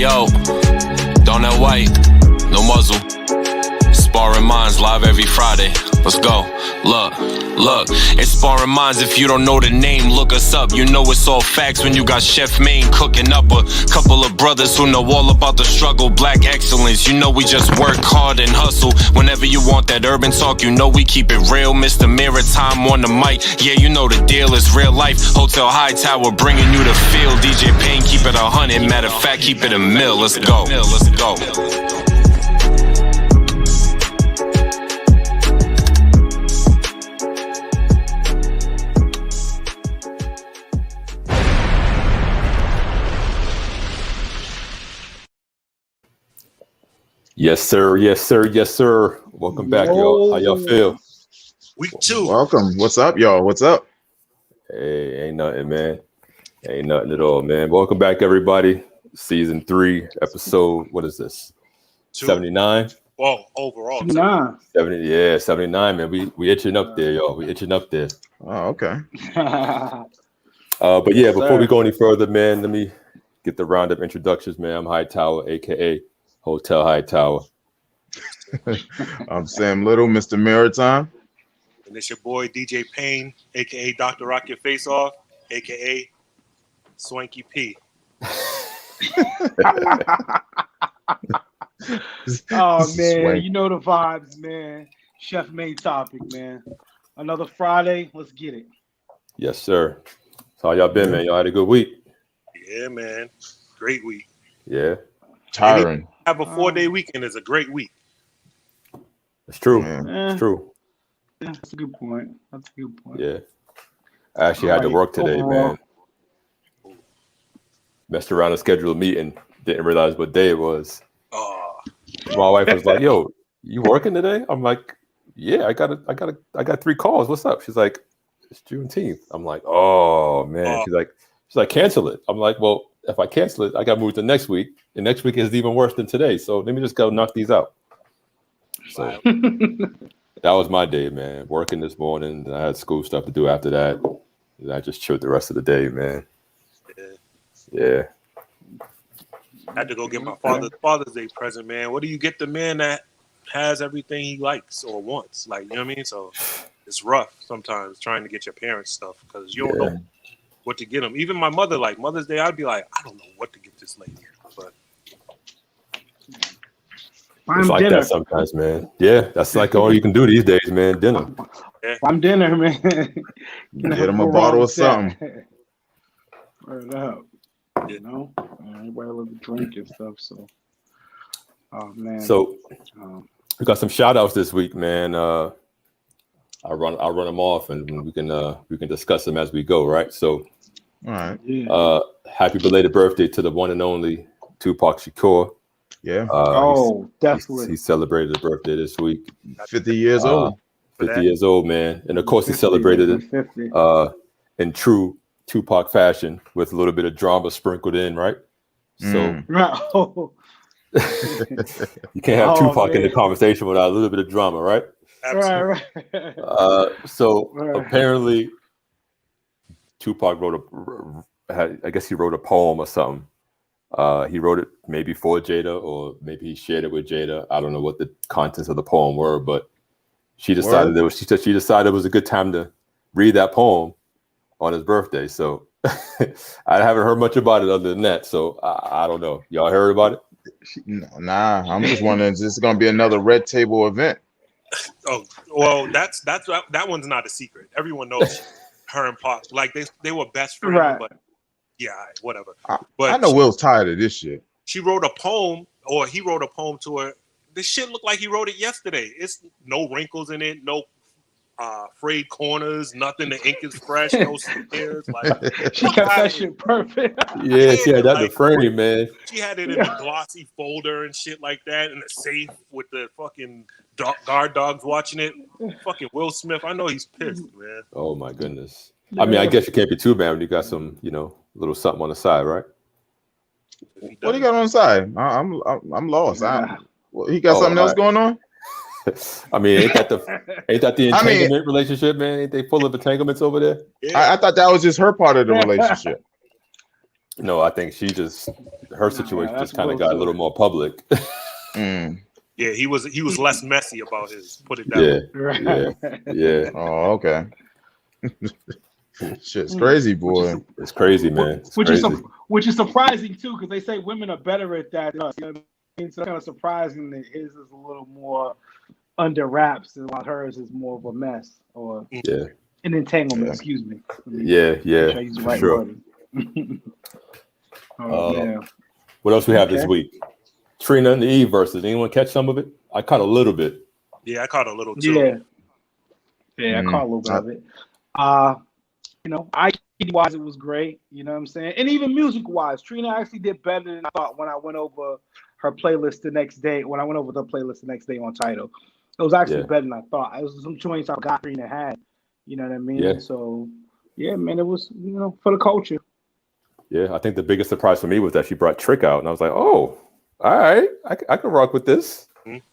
yo, don't that white, no muzzle. Sparring Minds live every Friday. Let's go. Look, it's Sparring Minds. If you don't know the name, look us up. You know it's all facts when you got Chef Maine cooking up a couple of brothers who know all about the struggle. Black excellence, you know we just work hard and hustle. Whenever you want that urban talk, you know we keep it real. Mr. Maritime on the mic. Yeah, you know the deal is real life. Hotel High Tower bringing you the feel. DJ Payne keep it 100. Matter of fact, keep it a mill. Let's go. Yes, sir. Welcome back, y'all. How y'all feel? Week 2. Welcome. What's up, y'all? What's up? Hey, ain't nothing, man. Ain't nothing at all, man. Welcome back, everybody. Season 3, episode, what is this? 79? Well, overall. 79, man. We itching up there, y'all. We itching up there. Oh, okay. But yeah, before we go any further, man, let me get the round of introductions, man. I'm High Tower, a.k.a. Hotel High Tower. I'm Sam Little, Mr. Maritime. And it's your boy DJ Payne, aka Dr. Rock Your Face Off, aka Swanky P. Oh man, Swank. you know the vibes, man. Chef Main topic, man. Another Friday, let's get it. Yes, sir. So how y'all been, man? Y'all had a good week? Yeah, man. Great week. Yeah. Tiring. Have a 4-day weekend is a great week. It's true. Yeah. It's true. Yeah, that's a good point. Yeah. I actually had to work today, man. Messed around and scheduled a meeting. Didn't realize what day it was. My wife was like, "Yo, you working today?" I'm like, "Yeah, I got 3 calls. What's up?" She's like, "It's Juneteenth." I'm like, "Oh man." She's like, "Cancel it." I'm like, "Well, if I cancel it, I got moved to next week, and next week is even worse than today. So let me just go knock these out." So that was my day, man. Working this morning, and I had school stuff to do after that. And I just chilled the rest of the day, man. Yeah. I had to go get my Father's Day present, man. What do you get the man that has everything he likes or wants? Like, you know what I mean? So it's rough sometimes trying to get your parents stuff because you don't know what to get them. Even my mother, like Mother's Day, I'd be like, I don't know what to get this lady. But It's like dinner. That sometimes, man. Yeah, that's like all you can do these days, man. Dinner. I'm dinner, man. Get them a bottle of something. Right up. You know, everybody loves to drink and stuff. So, oh man. So we got some shout outs this week, man. I'll run them off, and we can discuss them as we go. Right. So, all right. Happy belated birthday to the one and only Tupac Shakur. Yeah. Definitely. He celebrated his birthday this week. 50 years old. 50 years old, man. And of course, he celebrated it in true Tupac fashion with a little bit of drama sprinkled in, right? So you can't have Tupac in the conversation without a little bit of drama, right? Absolutely. Right. So apparently, Tupac I guess he wrote a poem or something. He wrote it maybe for Jada, or maybe he shared it with Jada. I don't know what the contents of the poem were, but she decided she decided it was a good time to read that poem on his birthday. So I haven't heard much about it other than that. So I don't know. Y'all heard about it? Nah, I'm just wondering, is this going to be another red table event? Oh, well, that one's not a secret. Everyone knows her and Pac. Like they were best friends, Right. but yeah, whatever. I know Will's tired of this shit. She wrote a poem, or he wrote a poem to her. This shit looked like he wrote it yesterday. It's no wrinkles in it, no frayed corners, nothing. The ink is fresh, no smears. Like She kept that shit perfect. Yeah, she had that in the frame, man. She had it in a glossy folder and shit like that, in a safe with the fucking guard dogs watching it. Fucking Will Smith, I know he's pissed, man. Oh my goodness. I mean, I guess you can't be too bad when you got some, little something on the side, right? What do you got on the side? I'm lost. He got something else going on? I mean, ain't that the entanglement relationship, man? Ain't they full of entanglements over there? Yeah. I thought that was just her part of the relationship. No, I think her situation just kind of got a little more public. Yeah, he was less messy about his. Put it that way. Yeah. Oh, okay. Shit's crazy, boy. It's crazy, man. Which is surprising too, because they say women are better at that than us. You know what I mean? So it's kind of surprising that his is a little more under wraps, and while hers is more of a mess or an entanglement. Yeah. Excuse me. Yeah. I use the right wording. Man. What else we have this week? Trina and the Eve versus. Anyone catch some of it? I caught a little bit. Yeah, I caught a little too. Yeah, I caught a little bit of it. IT wise, it was great. You know what I'm saying? And even music wise, Trina actually did better than I thought when I went over her playlist the next day. When I went over the playlist the next day on Tidal, it was actually better than I thought. It was some joints I forgot Trina had. You know what I mean? Yeah. So, yeah, man, it was for the culture. Yeah, I think the biggest surprise for me was that she brought Trick out, and I was like, oh, all right, I can rock with this.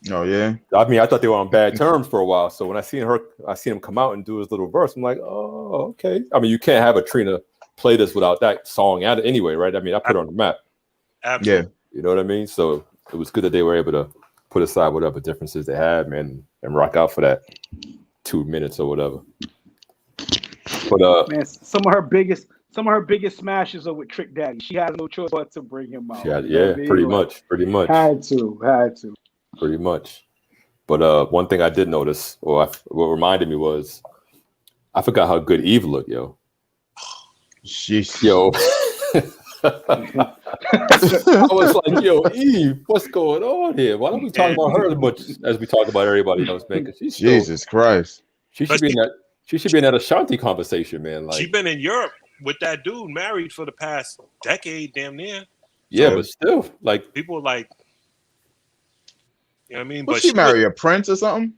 Oh yeah. I mean, I thought they were on bad terms for a while. So when I seen him come out and do his little verse, I'm like, oh, okay. I mean, you can't have a Trina play this without that song at it anyway, right? I mean, I put it on the map. Absolutely. Yeah. You know what I mean? So it was good that they were able to put aside whatever differences they had, man, and rock out for that 2 minutes or whatever. But man, some of her biggest smashes are with Trick Daddy. She had no choice but to bring him out. Pretty much. Had to. Pretty much. But one thing I did notice, or what reminded me was, I forgot how good Eve looked, yo. Sheesh. Yo. I was like, yo, Eve, what's going on here? Why don't we talk about her as much as we talk about everybody else, man? Because Jesus Christ. She should be in that Ashanti conversation, man. Like, she's been in Europe with that dude married for the past decade, damn near. Yeah, but still, like, people like, you know what I mean? But she marry a prince or something?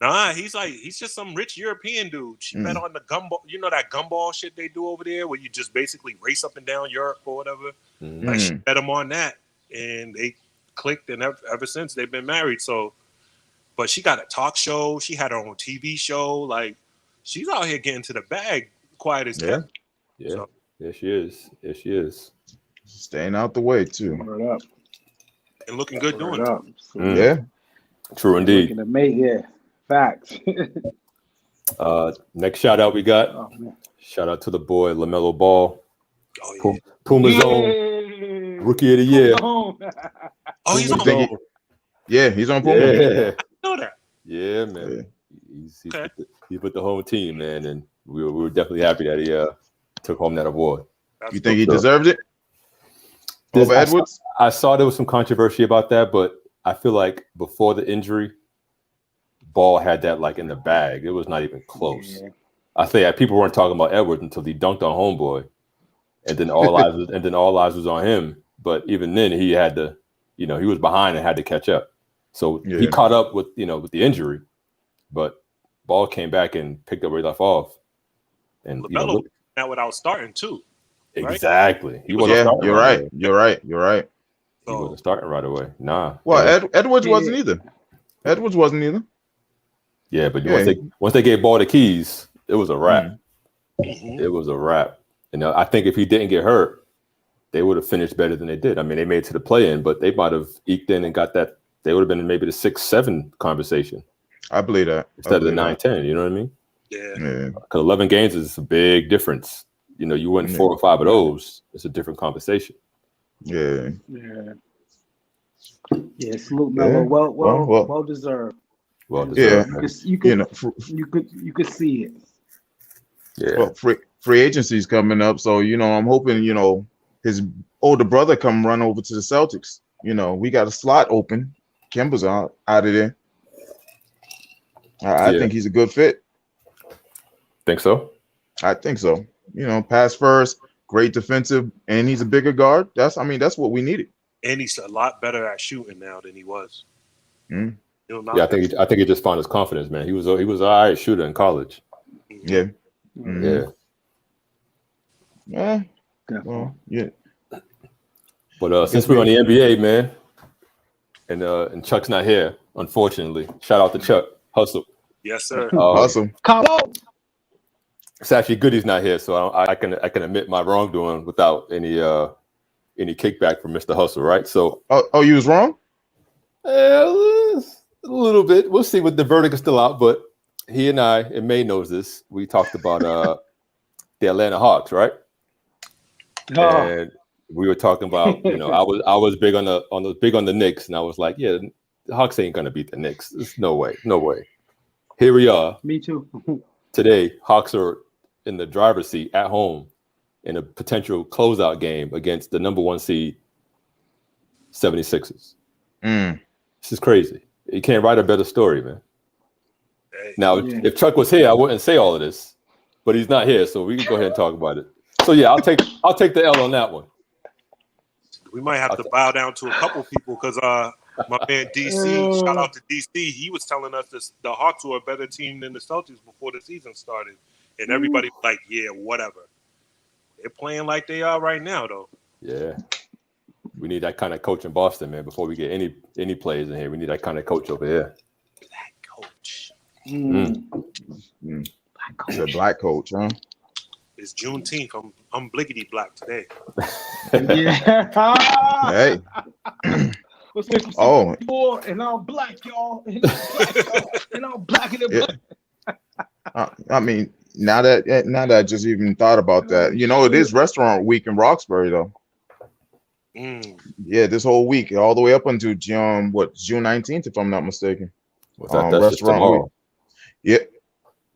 Nah, he's just some rich European dude. She bet on the gumball, that gumball shit they do over there where you just basically race up and down Europe or whatever. Like, she bet him on that, and they clicked, and ever since they've been married. So, but she got a talk show. She had her own TV show. Like, she's out here getting to the bag, quiet as kept. Yeah. So. Yeah, she is. Yeah, she is. Staying out the way too. And looking good doing it. Yeah. True indeed. Facts. Next shout out we got. Shout out to the boy LaMelo Ball. Oh, yeah. Puma's own Rookie of the Year. He's on Puma. Yeah, he's on Puma. I know that. Yeah, man. Yeah. He's with the home team, man, and we were definitely happy that he took home that award. You think he deserved it? Over Edwards? I saw there was some controversy about that, but I feel like before the injury, Ball had that like in the bag. It was not even close. Yeah. I think people weren't talking about Edwards until he dunked on Homeboy, and then all eyes was on him. But even then, he had to, he was behind and had to catch up. So he caught up with with the injury, but Ball came back and picked up where he left off. And LaMelo now without starting too. Right? Exactly. You're right. He wasn't starting right away. Nah. Well, Edwards wasn't either. Edwards wasn't either. Yeah, but once they gave Ball the keys, it was a wrap. It was a wrap. And I think if he didn't get hurt, they would have finished better than they did. I mean, they made it to the play-in, but they might have eked in and got that. They would have been in maybe the 6-7 conversation. I believe that. Instead of the 9-10, you know what I mean? Yeah. Because 11 games is a big difference. You win 4 or 5 of those, it's a different conversation. Yeah. Salute Melo. Well deserved. Well deserved. Yeah. You could see it. Yeah. Well, free agency's coming up, so I'm hoping his older brother come run over to the Celtics. We got a slot open. Kemba's out of there. I think he's a good fit. Think so? I think so. Pass first, great defensive, and he's a bigger guard. That's what we needed. And he's a lot better at shooting now than he was. Yeah, I think he just found his confidence, man. He was an all right shooter in college. Yeah. Yeah. Well, yeah. But since we're on the NBA, man, and Chuck's not here, unfortunately. Shout out to Chuck. Hustle. Yes, sir. Hustle. Come on. It's actually good he's not here, so I can admit my wrongdoing without any any kickback from Mr. Hustle, right? So, oh, you was wrong. a little bit. We'll see what the verdict is still out. But he and I, and May knows this. We talked about the Atlanta Hawks, right? And we were talking about, I was big on the Knicks, and I was like, yeah, the Hawks ain't gonna beat the Knicks. There's no way. Here we are. Me too. Today, Hawks are in the driver's seat at home in a potential closeout game against the number 1 seed 76ers. This is crazy. You can't write a better story, man. Now, if Chuck was here, I wouldn't say all of this, but he's not here, so we can go ahead and talk about it. So yeah, I'll take the L on that one. We might have to bow down to a couple people because my man DC, shout out to DC, he was telling us the Hawks were a better team than the Celtics before the season started, and everybody was like, yeah, whatever. They're playing like they are right now, though. Yeah, we need that kind of coach in Boston, man. Before we get any players in here, we need that kind of coach over here. Black coach. Black coach. It's a black coach, huh? It's Juneteenth. I'm bliggity black today. Yeah. Hey. Oh. And I'm black, y'all. And I'm black in the black. I mean, now that I just even thought about that, it is restaurant week in Roxbury, though. Yeah, this whole week, all the way up until June 19th, if I'm not mistaken. What's that? That's just tomorrow. Week. Yeah.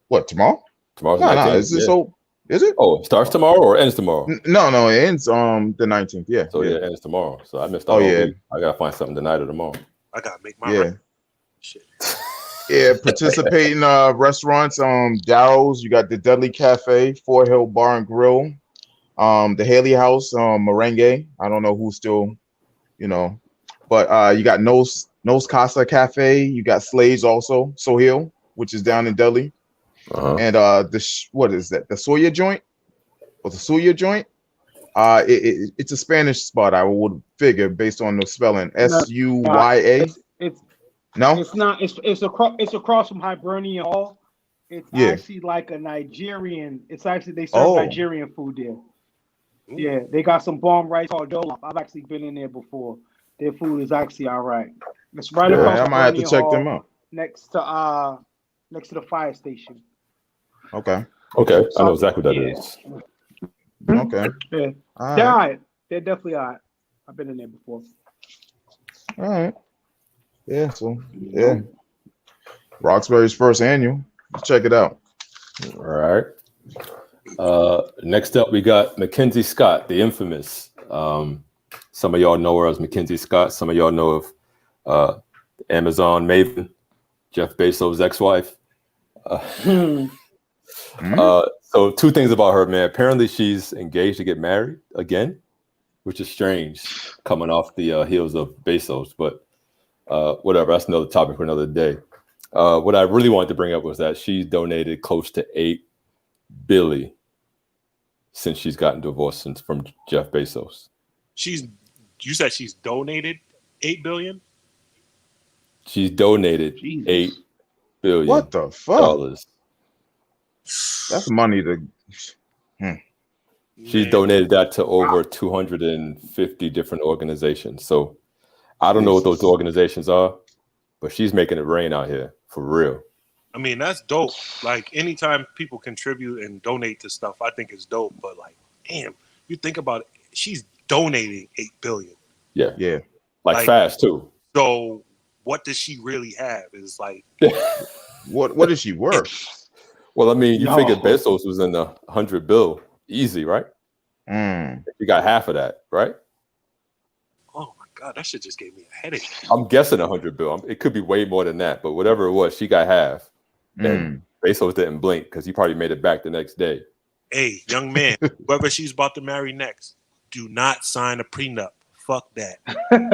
What, tomorrow? Tomorrow's 19th. No, is this so? Is it? Oh, it starts tomorrow or ends tomorrow? No, it ends the 19th. Yeah. So yeah, it ends tomorrow. So I missed all week. I gotta find something tonight or tomorrow. I gotta make my shit. Yeah, participating restaurants, Darrow's, you got the Dudley Cafe, Fort Hill Bar and Grill, the Haley House, Merengue. I don't know who's still, but you got Nos Casa Cafe, you got Slade's also, Sohail, which is down in Dudley. And what is that? The Suya joint? Or the Suya joint? It's a Spanish spot, I would figure, based on the spelling. Suya. No, it's not. It's across from Hibernian Hall. It's actually like a Nigerian. It's actually they serve Nigerian food there. Yeah, they got some bomb rice called Jollof. I've actually been in there before. Their food is actually all right. It's right across. I might have to check them out. Next to the fire station. Okay. I know exactly what that is. Okay. Yeah. They're all right. They're definitely all right. I've been in there before. All right. Yeah, Roxbury's first annual. Let's check it out. All right. Next up, we got Mackenzie Scott, the infamous. Some of y'all know her as Mackenzie Scott. Some of y'all know of Amazon maven, Jeff Bezos' ex-wife. So 2 things about her, man. Apparently, she's engaged to get married again, which is strange coming off the heels of Bezos, but. Whatever, that's another topic for another day. What I really wanted to bring up was that she's donated close to $8 billion since she's gotten divorced from Jeff Bezos. You said she's donated $8 billion? She's donated $8 billion. What the fuck? That's money to. She's donated that to over 250 different organizations. So I don't know what those organizations are, but she's making it rain out here for real. I mean, that's dope. Like, anytime people contribute and donate to stuff, I think it's dope. But like, damn, you think about it, she's donating $8 billion. Yeah. Like fast too. So what does she really have? Is like, what is she worth? Well, I mean, you figured Bezos was in the 100 bill easy, right? You got half of that, right? God, that shit just gave me a headache. I'm guessing 100 bill. It could be way more than that, but whatever it was, she got half. And Bezos didn't blink because he probably made it back the next day. Hey, young man, whoever she's about to marry next, do not sign a prenup. Fuck that.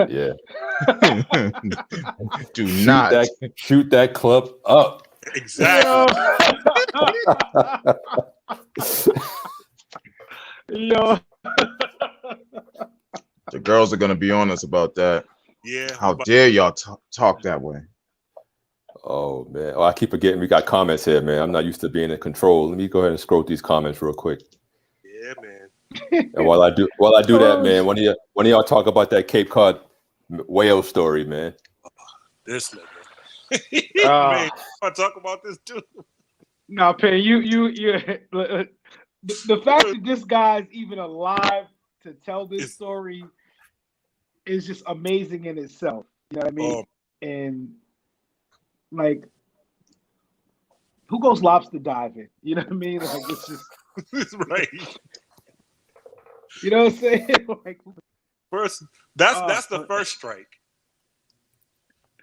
Yeah. Shoot that club up. Exactly. Yo. The girls are gonna be on us about that. Yeah. How dare y'all talk that way? Oh man. I keep forgetting we got comments here, man. I'm not used to being in control. Let me go ahead and scroll these comments real quick. Yeah, man. And while I do that, man, one of y'all talk about that Cape Cod whale story, man. This nigga. Man, I talk about this too. No, Penn, you the fact that this guy's even alive to tell this story is just amazing in itself. You know what I mean? And like, who goes lobster diving? You know what I mean? Like, it's just It's right. You know what I'm saying? Like, first, that's the first strike.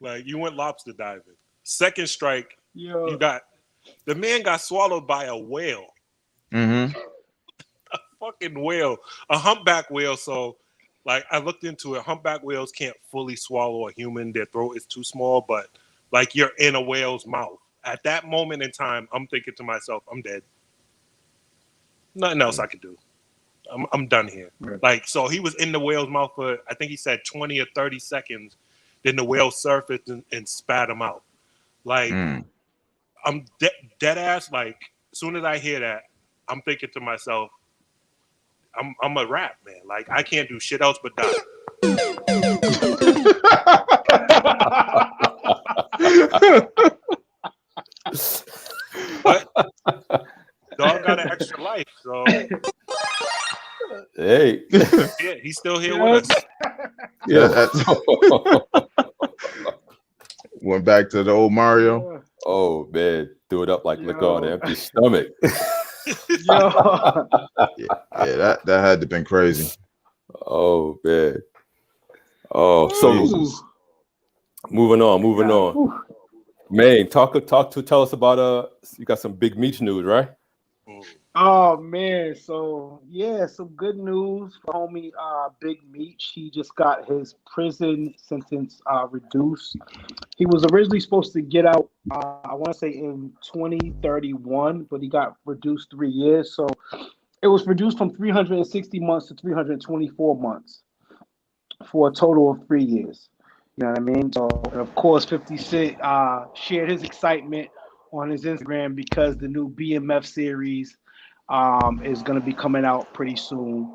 Like, you went lobster diving. Second strike, you got the man got swallowed by a whale. Mm-hmm. A fucking whale, a humpback whale. So, like, I looked into it. Humpback whales can't fully swallow a human; their throat is too small. But like, you're in a whale's mouth. At that moment in time, I'm thinking to myself, I'm dead. Nothing else I could do. I'm done here. Right. Like, so he was in the whale's mouth for, I think he said 20 or 30 seconds. Then the whale surfaced and spat him out. Like, I'm dead ass. Like, as soon as I hear that, I'm thinking to myself, I'm a rap, man. Like, I can't do shit else but die. But dog got an extra life, so hey, yeah, he's still here with us. Yeah. Went back to the old Mario. Oh man, threw it up like liquor on an empty stomach. Yo. Yeah, that had to been crazy. Oh man. Oh, so moving on. Man, tell us about you got some big Meech news, right? Oh man, so yeah, some good news for homie Big Meech. He just got his prison sentence reduced. He was originally supposed to get out, I want to say in 2031, but he got reduced 3 years. So it was reduced from 360 months to 324 months for a total of 3 years. You know what I mean? So, and of course, 50 Cent shared his excitement on his Instagram because the new BMF series is going to be coming out pretty soon.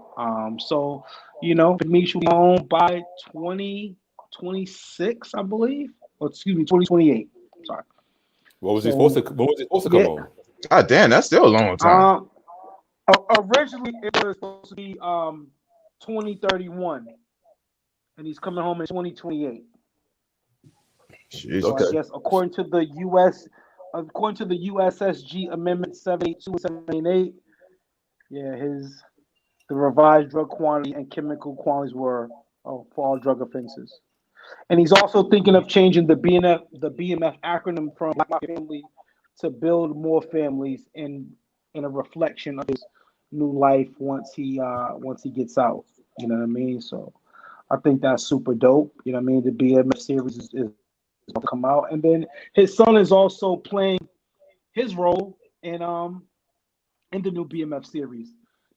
So, you know, Meech will be home by 2026, I believe. Or excuse me, 2028. Sorry. When was he supposed to come home? God damn, that's still a long time. Originally, it was supposed to be 2031. And he's coming home in 2028. Jeez. So I guess according to the USSG Amendment 782 and 788, the revised drug quantity and chemical quantities were for all drug offenses. And he's also thinking of changing the BMF acronym from Black Family to Build More Families in a reflection of his new life once he gets out. You know what I mean? So I think that's super dope. You know what I mean? The BMF series is going to come out. And then his son is also playing his role in the new BMF series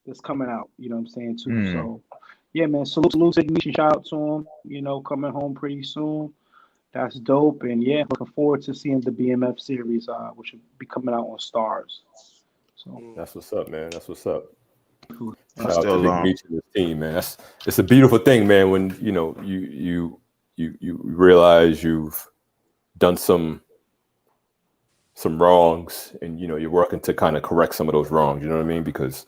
that's coming out. You know what I'm saying, too. So, yeah, man, salute to Meech, shout out to him, you know, coming home pretty soon. That's dope. And, yeah, looking forward to seeing the BMF series, which will be coming out on Stars. So That's what's up, man. That's what's up. That's Shout out to Big Meech and his team, man. It's a beautiful thing, man. When you know you realize you've done some wrongs, and you know you're working to kind of correct some of those wrongs. You know what I mean? Because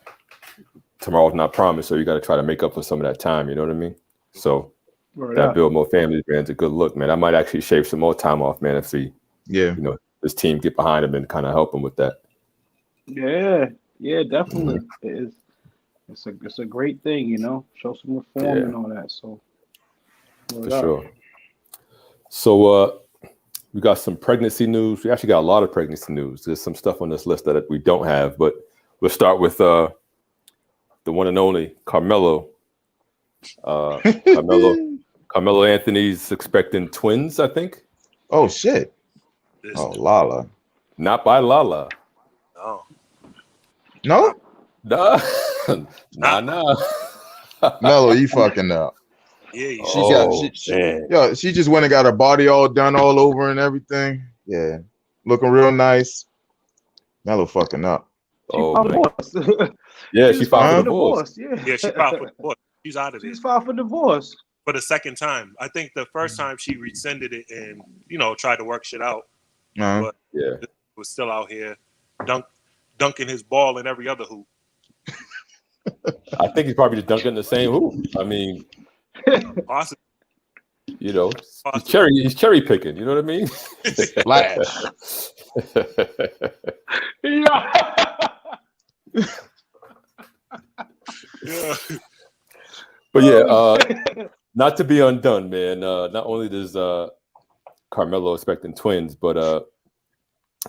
tomorrow's not promised, so you got to try to make up for some of that time. You know what I mean? So that Build More Families, man, it's a good look, man. I might actually shave some more time off, man, if you know, this team get behind him and kind of help him with that. Yeah, definitely. It's a great thing, you know. Show some reform and all that. So for sure. So we got some pregnancy news. We actually got a lot of pregnancy news. There's some stuff on this list that we don't have, but we'll start with the one and only Carmelo. Carmelo Anthony's expecting twins, I think. Oh shit! Oh, Lala. Not by Lala. No. Nah. Mello, you fucking up. Yeah. She just went and got her body all done all over and everything. Yeah, looking real nice. Mello fucking up. Oh, filed man. divorce. Yeah, She she just filed for filed divorce. Yeah. Yeah, she filed for divorce. She's out of there She's filed for divorce. for the second time. I think the first time she rescinded it and tried to work shit out, but Yeah. it was still out here dunking his ball in every other hoop. I think he's probably just dunking in the same hoop. I mean, Possibly. he's cherry picking. You know what I mean? Splash. Yeah. But yeah, not to be undone, man. Not only does Carmelo expecting twins, but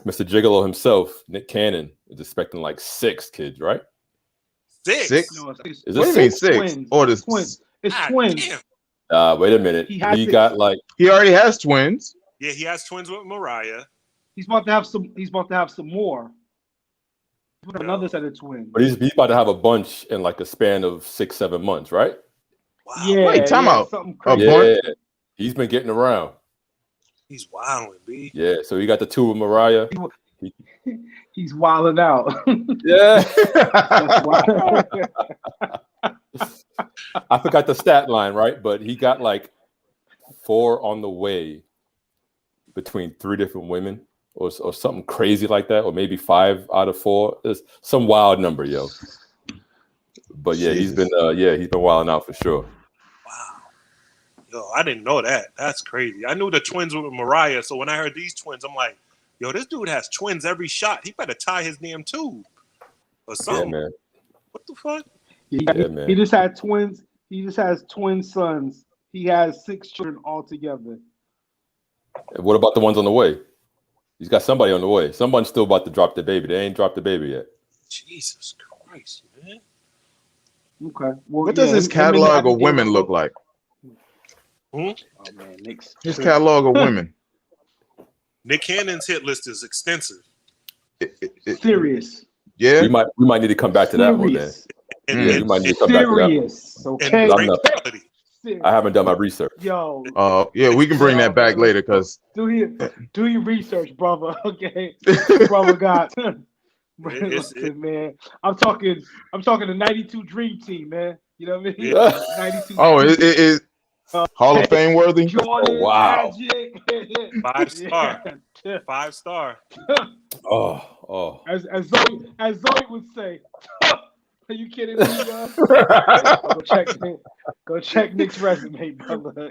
Mr. Gigolo himself, Nick Cannon, is expecting like 6 kids, right? Six? No, Is What it do you mean 6? six? Twins. Or the Twins. It's God twins. damn. Wait a minute. He has He 6. got like He already has twins. Yeah, he has twins with Mariah. He's about to have some. He's about to have some more. Another set of twins. but he's about to have a bunch in like a span of 6-7 months, right? Wow. Yeah, Wait, time out. Something A crazy. bunch? Yeah. He's been getting around. He's wilding, B. Yeah, so he got the 2 with Mariah. He's wilding out. Yeah. That's wild. I forgot the stat line, right? But he got like 4 on the way between 3 different women or something crazy like that, or maybe 5 out of 4. It's some wild number, yo. But yeah, he's been wilding out for sure. Wow. Yo, I didn't know that. That's crazy. I knew the twins were with Mariah, so when I heard these twins, I'm like, yo, this dude has twins every shot. He better tie his damn tube or something. Yeah, man. What the fuck? Man. He just had twins. He just has twin sons. He has 6 children altogether. And what about the ones on the way? He's got somebody on the way. Someone's still about to drop the baby. They ain't dropped the baby yet. Jesus Christ, man. Okay. Well, What does his catalog of women look like? Hmm? Oh man, Nick's His catalog of women. Nick Cannon's hit list is extensive. serious. Yeah. We might need to come back to that one, man. And, Yeah, we might need to come back to that one. Serious. Okay. and I'm not- quality. I haven't done my research. Yo, Yeah, we can bring that back later because do your research, brother. Okay, brother. God, listen, man. I'm talking the '92 Dream Team, man. You know what I mean? Yeah. '92. it is Hall of Fame worthy. Jordan, Wow. Magic. 5-star. Yeah. 5-star. Oh. As Zoe would say. Are you kidding me, go check Nick's resume, brother.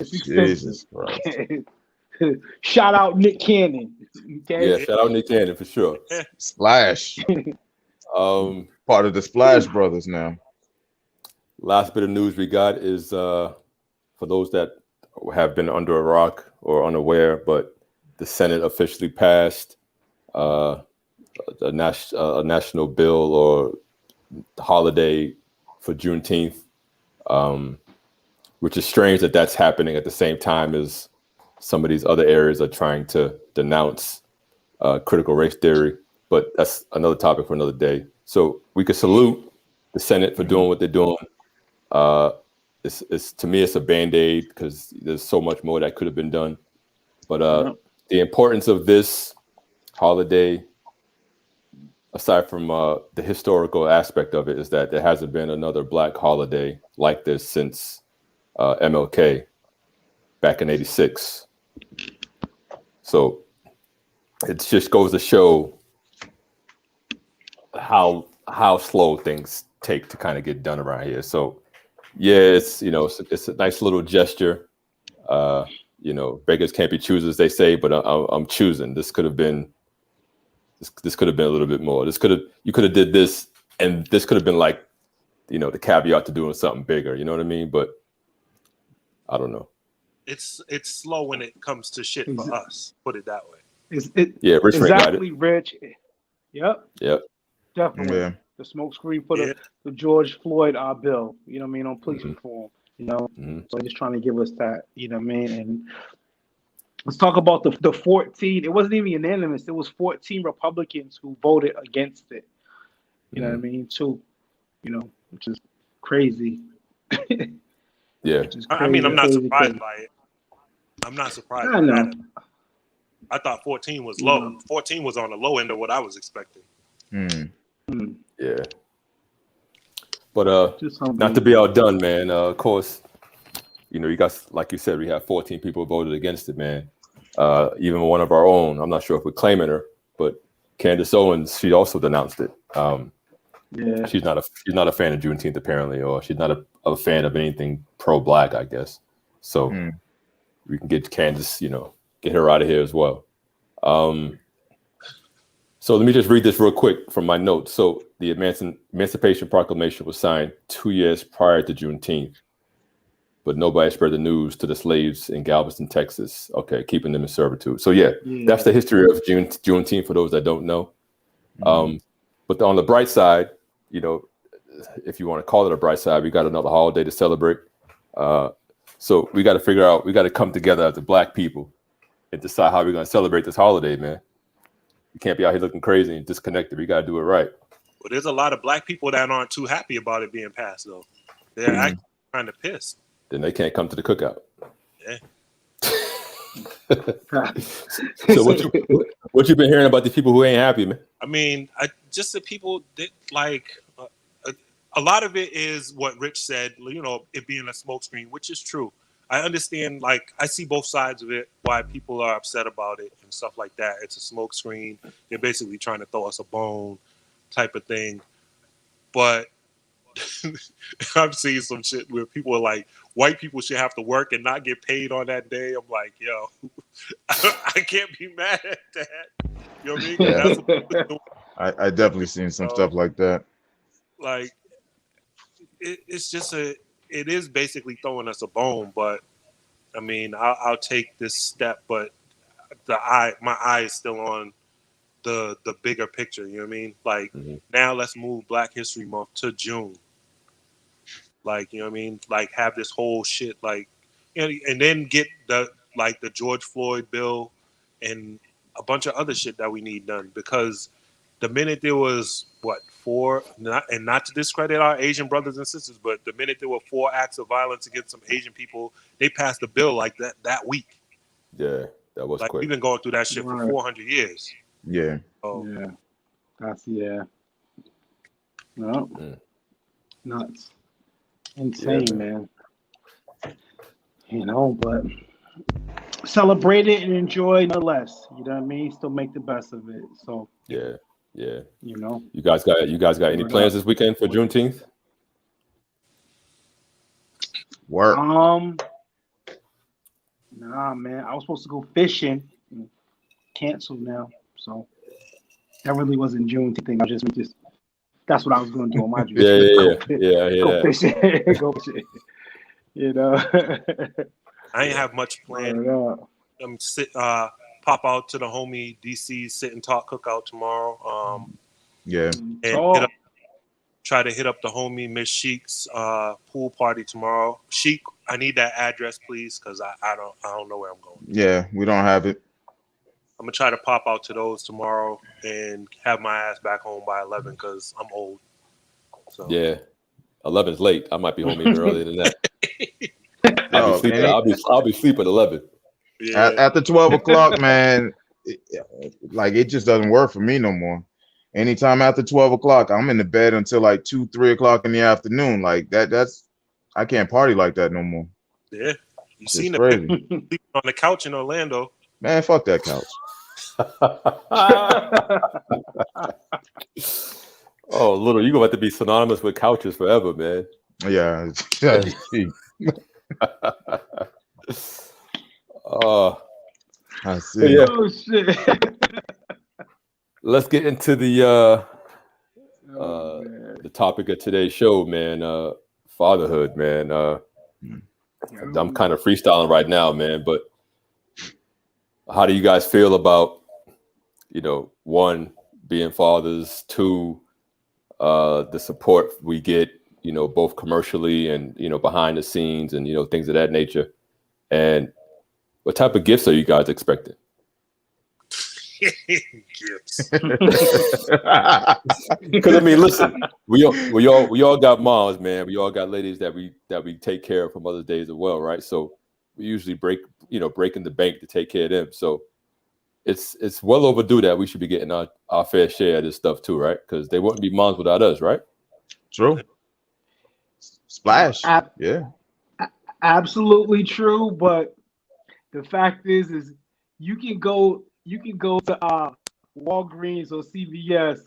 It's Jesus Christ. Shout out Nick Cannon. Okay. Yeah, shout out Nick Cannon for sure. Splash. Part of the Splash Brothers now. Last bit of news we got is for those that have been under a rock or unaware, but the Senate officially passed a national bill or holiday for Juneteenth, which is strange that that's happening at the same time as some of these other areas are trying to denounce critical race theory. But that's another topic for another day. So we could salute the Senate for doing what they're doing. It's to me, it's a Band-Aid because there's so much more that could have been done. But the importance of this holiday, aside from the historical aspect of it, is that there hasn't been another Black holiday like this since MLK back in '86. So it just goes to show how slow things take to kind of get done around here. So yeah, it's a nice little gesture. Beggars can't be choosers, they say, but I'm choosing. This could have been a little bit more. You could have did this, and this could have been like, the caveat to doing something bigger. You know what I mean? But I don't know. It's slow when it comes to shit for us. Put it that way. Yeah, Rich Frank got exactly, Rich. Yep. Definitely. Yeah. The smoke screen for the George Floyd bill. You know what I mean, on police reform. Mm-hmm. So just trying to give us that. You know what I mean, and let's talk about the 14. It wasn't even unanimous. It was 14 Republicans who voted against it. You know what I mean, too. Which is crazy. Yeah. I mean, I'm not surprised by it. I'm not surprised by that. I thought 14 was low. 14 was on the low end of what I was expecting. Yeah. But not to be outdone, man. Of course, you got, like you said, we have 14 people voted against it, man. Even one of our own. I'm not sure if we're claiming her, but Candace Owens, she also denounced it. She's not a fan of Juneteenth apparently, or she's not a fan of anything pro-black, I guess. So we can get Candace, get her out of here as well. So let me just read this real quick from my notes. So the Emancipation Proclamation was signed 2 years prior to Juneteenth, but nobody spread the news to the slaves in Galveston, Texas. Okay, keeping them in servitude. So that's the history of Juneteenth for those that don't know. But on the bright side, if you want to call it a bright side, we got another holiday to celebrate. So we got to figure out, we got to come together as the Black people and decide how we're going to celebrate this holiday, man. You can't be out here looking crazy and disconnected. We got to do it right. Well, there's a lot of Black people that aren't too happy about it being passed, though. They're actually kind of pissed. Then they can't come to the cookout. Yeah. So what you been hearing about these people who ain't happy, man? I mean, just the people that a lot of it is what Rich said, it being a smokescreen, which is true. I understand, I see both sides of it, why people are upset about it and stuff like that. It's a smokescreen. They're basically trying to throw us a bone type of thing. But I've seen some shit where people are like, white people should have to work and not get paid on that day. I'm like, yo, I can't be mad at that. You know what I mean? Yeah. That's what I definitely seen some stuff like that. It's just it is basically throwing us a bone, but I mean, I'll take this step, but my eye is still on the bigger picture. You know what I mean? Now let's move Black History Month to June. You know what I mean? Have this whole shit, and then get the George Floyd bill and a bunch of other shit that we need done, because the minute there was not to discredit our Asian brothers and sisters, but the minute there were 4 acts of violence against some Asian people, they passed a bill like that week. Yeah, that was quick. We've been going through that shit for 400 years. Yeah. Oh. Yeah. That's No. Nuts. Insane, man. But celebrate it and enjoy nonetheless. You know what I mean? Still make the best of it. So yeah. You guys got any plans this weekend for Juneteenth? Work. Nah, man. I was supposed to go fishing. Canceled now. So that really wasn't Juneteenth thing. I just that's what I was going to do on my Juneteenth. Yeah. Go fishing. Go fishing. I ain't have much planned. Pop out to the homie DC Sit and Talk cookout tomorrow. And try to hit up the homie Miss Sheik's pool party tomorrow. Sheik, I need that address, please, because I don't know where I'm going. Yeah, we don't have it. I'm gonna try to pop out to those tomorrow and have my ass back home by 11 because I'm old. So. Yeah, 11's late. I might be home even earlier than that. I'll be sleeping at 11. Yeah. After 12 o'clock, man, it just doesn't work for me no more. Anytime after 12 o'clock, I'm in the bed until 2, 3 o'clock in the afternoon. That's I can't party like that no more. Yeah, you seen it sleeping on the couch in Orlando. Man, fuck that couch. Oh, Little, you're gonna have to be synonymous with couches forever, man. Yeah. I see. Yeah. Oh shit. Let's get into the topic of today's show, man. Fatherhood, man. I'm kind of freestyling right now, man. But how do you guys feel about, 1, being fathers, 2, the support we get, both commercially and behind the scenes and things of that nature, and what type of gifts are you guys expecting? Gifts. Because I mean, listen, we all got moms, man. We all got ladies that we take care of for Mother's Day as well, right? So we usually breaking the bank to take care of them. So it's well overdue that we should be getting our fair share of this stuff too, right? Because they wouldn't be moms without us, right? True. Splash. Yeah. Absolutely true, but the fact is you can go to Walgreens or CVS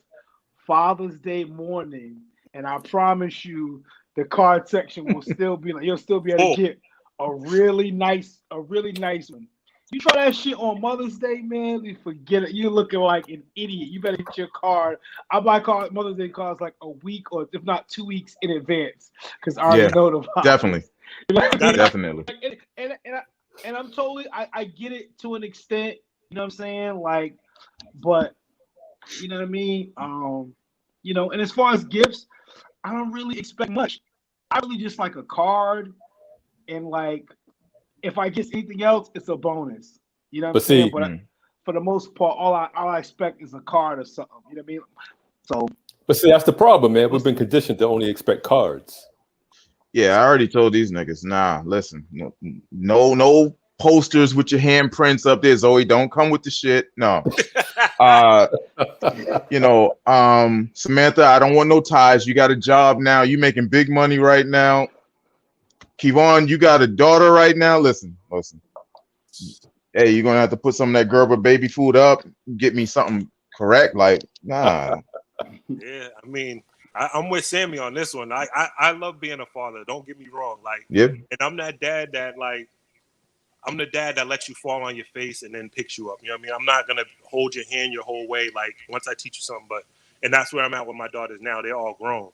Father's Day morning, and I promise you the card section will still be like, you'll still be able to get a really nice one. You try that shit on Mother's Day, man, you forget it. You're looking like an idiot. You better get your card. I buy Mother's Day cards like a week or if not 2 weeks in advance because I already know the vibe. Definitely. Definitely. And I'm totally, I get it to an extent, you know what I'm saying? Like, but you know what I mean? You know, and as far as gifts, I don't really expect much. I really just like a card, and like if I get anything else, it's a bonus. You know what I'm saying? But for the most part, all I expect is a card or something. You know what I mean? So, but see, that's the problem, man. We've been conditioned to only expect cards. Yeah, I already told these niggas, nah, listen, no posters with your handprints up there. Zoe, don't come with the shit. No. You know, Samantha, I don't want no ties. You got a job now. You making big money right now. Kevon, you got a daughter right now. Listen. Hey, you're gonna have to put some of that Gerber baby food up. Get me something correct. Like, nah. Yeah, I mean, I'm with Sammy on this one. I love being a father. Don't get me wrong. Like, and I'm that dad that like, I'm the dad that lets you fall on your face and then picks you up. You know what I mean? I'm not gonna hold your hand your whole way. Like once I teach you something, and that's where I'm at with my daughters now. They're all grown,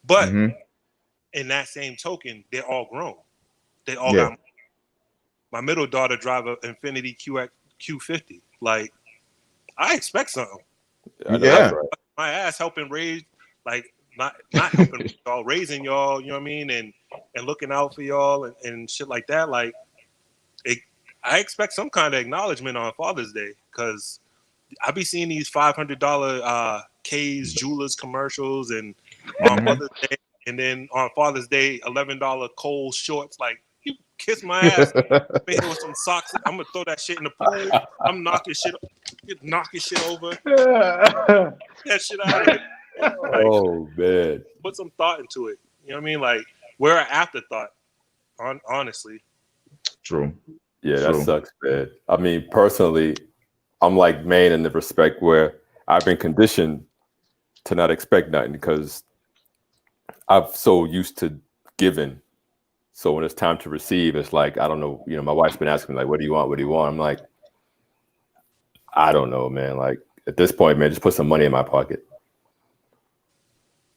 but in that same token, they're all grown. They all got. My middle daughter drive an Infiniti Q50. Like, I expect something. Yeah, my ass helping raise, like not helping y'all, raising y'all. You know what I mean? And looking out for y'all and shit like that. Like, I expect some kind of acknowledgement on Father's Day because I be seeing these $500 K's Jewelers commercials and on Mother's Day, and then on Father's Day $11 Kohl's shorts. Like, you kiss my ass, man, with some socks. I'm gonna throw that shit in the pool. I'm knocking shit over. That shit out of it. Like, oh man, put some thought into it. You know what I mean? Like, we're an afterthought. Honestly. True. Yeah, that sucks, man. I mean, personally, I'm like Maine in the respect where I've been conditioned to not expect nothing because I'm so used to giving. So when it's time to receive, it's like, I don't know, you know, my wife's been asking me like, what do you want? What do you want? I'm like, I don't know, man. Like at this point, man, just put some money in my pocket.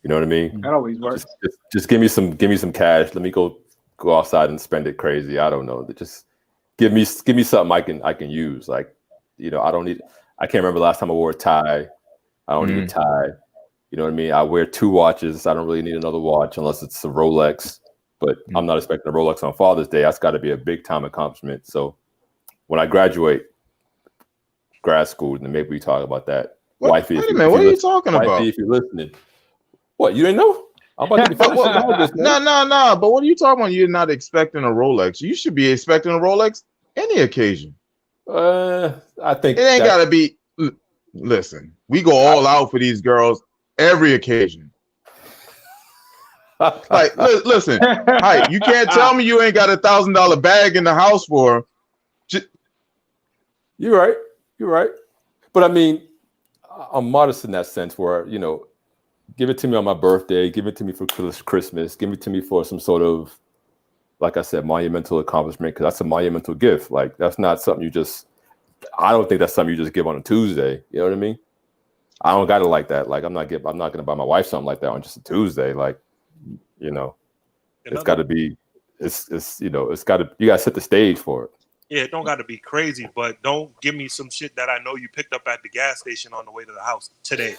You know what I mean? That always works. Just give me some cash. Let me go outside and spend it crazy. I don't know. Just give me something I can use. Like, you know, I can't remember the last time I wore a tie. I don't need a tie. You know what I mean? I wear 2 watches. I don't really need another watch unless it's a Rolex. But I'm not expecting a Rolex on Father's Day. That's got to be a big time accomplishment. So when I graduate grad school, then maybe we talk about that. Wifey, wait a minute, what are you talking about? Wifey, if you're listening. What, you didn't know? I'm about to be finished. No. But what are you talking about? You're not expecting a Rolex. You should be expecting a Rolex any occasion. I think it ain't got to be. Listen, we go all out for these girls every occasion. Like, listen, Hype, you can't tell me you ain't got $1,000 bag in the house for her. You're right. But I mean, I'm modest in that sense where, you know, give it to me on my birthday, give it to me for Christmas, give it to me for some sort of, like I said, monumental accomplishment, because that's a monumental gift. Like, that's not something I don't think that's something you just give on a Tuesday. You know what I mean? I don't got it like that. Like, I'm not going to buy my wife something like that on just a Tuesday. Like, you know, it's got to be, you know, you got to set the stage for it. Yeah, it don't got to be crazy, but don't give me some shit that I know you picked up at the gas station on the way to the house today.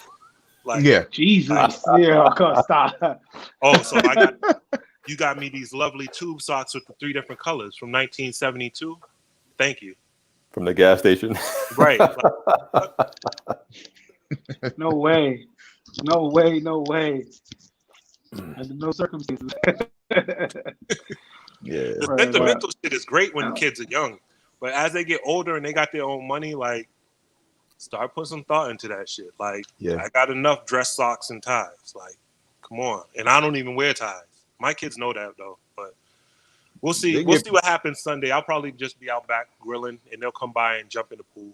Like, yeah, Jesus, yeah, stop. Oh, so you got me these lovely tube socks with the 3 different colors from 1972. Thank you. From the gas station, right? No way. Under no circumstances. Yeah, the sentimental shit is great when kids are young, but as they get older and they got their own money, like, Start putting some thought into that shit. Like, Yeah. I got enough dress socks and ties. Like, come on. And I don't even wear ties. My kids know that though. But we'll see. We'll see what happens Sunday. I'll probably just be out back grilling, and they'll come by and jump in the pool.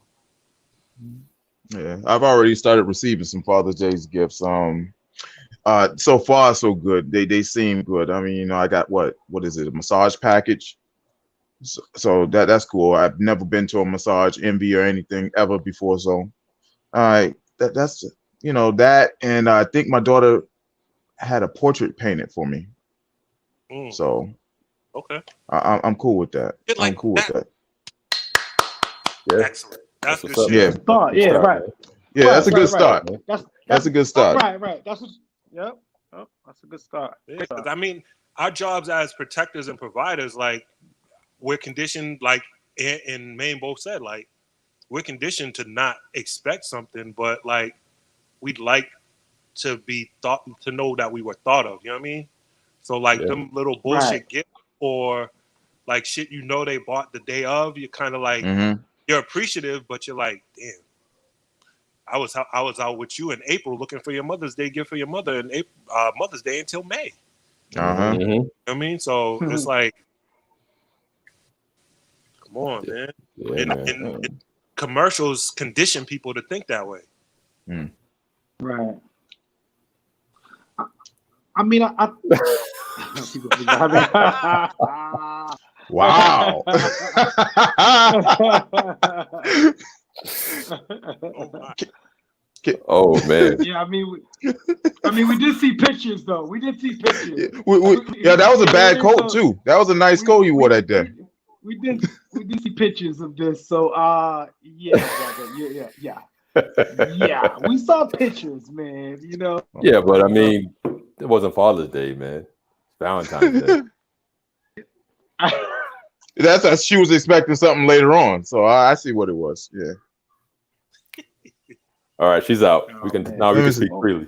Yeah, I've already started receiving some Father's Day's gifts. So far so good. They seem good. I mean, I got what is it? A massage package. So that's cool. I've never been to a massage envy or anything ever before. So, that's that, and I think my daughter had a portrait painted for me. So, okay, I'm cool with that. I'm cool with that. Yeah, excellent. That's good what's up. shit. Yeah, right. Yeah, that's a good start. That's a good start. Right. That's yep. That's a good start. Yeah, I mean, our jobs as protectors and providers, like, we're conditioned, like, and Maine both said, like, we're conditioned to not expect something, but like, we'd like to be thought, to know that we were thought of. You know what I mean? So like them little bullshit gifts or like shit they bought the day of, you're kind of like you're appreciative, but you're like, damn. I was out with you in April looking for your Mother's Day gift for your mother, and Mother's Day until May. You know what I mean? So it's like, come on, man. Yeah, and commercials condition people to think that way. Right. I mean, Wow. Oh man. Yeah, I mean, we did see pictures though. We did see pictures. Yeah, that was a bad coat too. That was a nice coat you wore that day. We did see pictures of this. So yeah, brother. Yeah. We saw pictures, man. Yeah, but I mean, it wasn't Father's Day, man. It's Valentine's Day. That's how she was expecting something later on. So I see what it was. Yeah. All right, she's out. We can speak freely.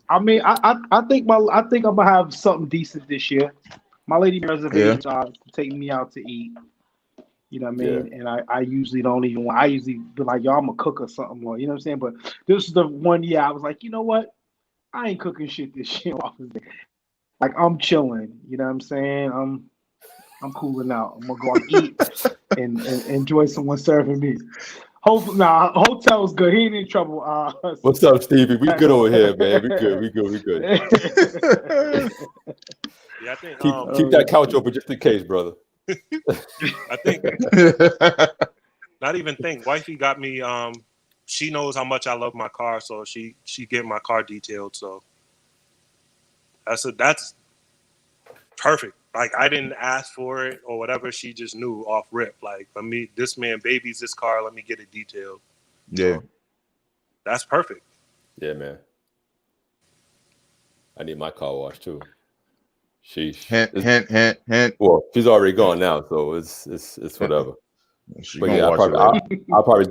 I mean, I think I'm gonna have something decent this year. My lady reservations are taking me out to eat. You know what I mean? And I usually don't even I usually be like, yo, I'm gonna cook or something more. You know what I'm saying? But this is the one year I was like, you know what? I ain't cooking shit this year. Like, I'm chilling. You know what I'm saying? I'm cooling out. I'm gonna go out and eat and enjoy someone serving me. Hopefully, hotel's good. He ain't in trouble. What's up, Stevie? We good over here, man. We good. Yeah, I think keep that couch open just in case, brother. I think not even think. Wifey got me. She knows how much I love my car, so she get my car detailed. So that's perfect. Like, I didn't ask for it or whatever. She just knew off rip. Like, this man babies this car. Let me get it detailed. Yeah, so that's perfect. Yeah, man. I need my car washed too. Hint. Well, she's already gone now, so it's whatever. But yeah, I'll probably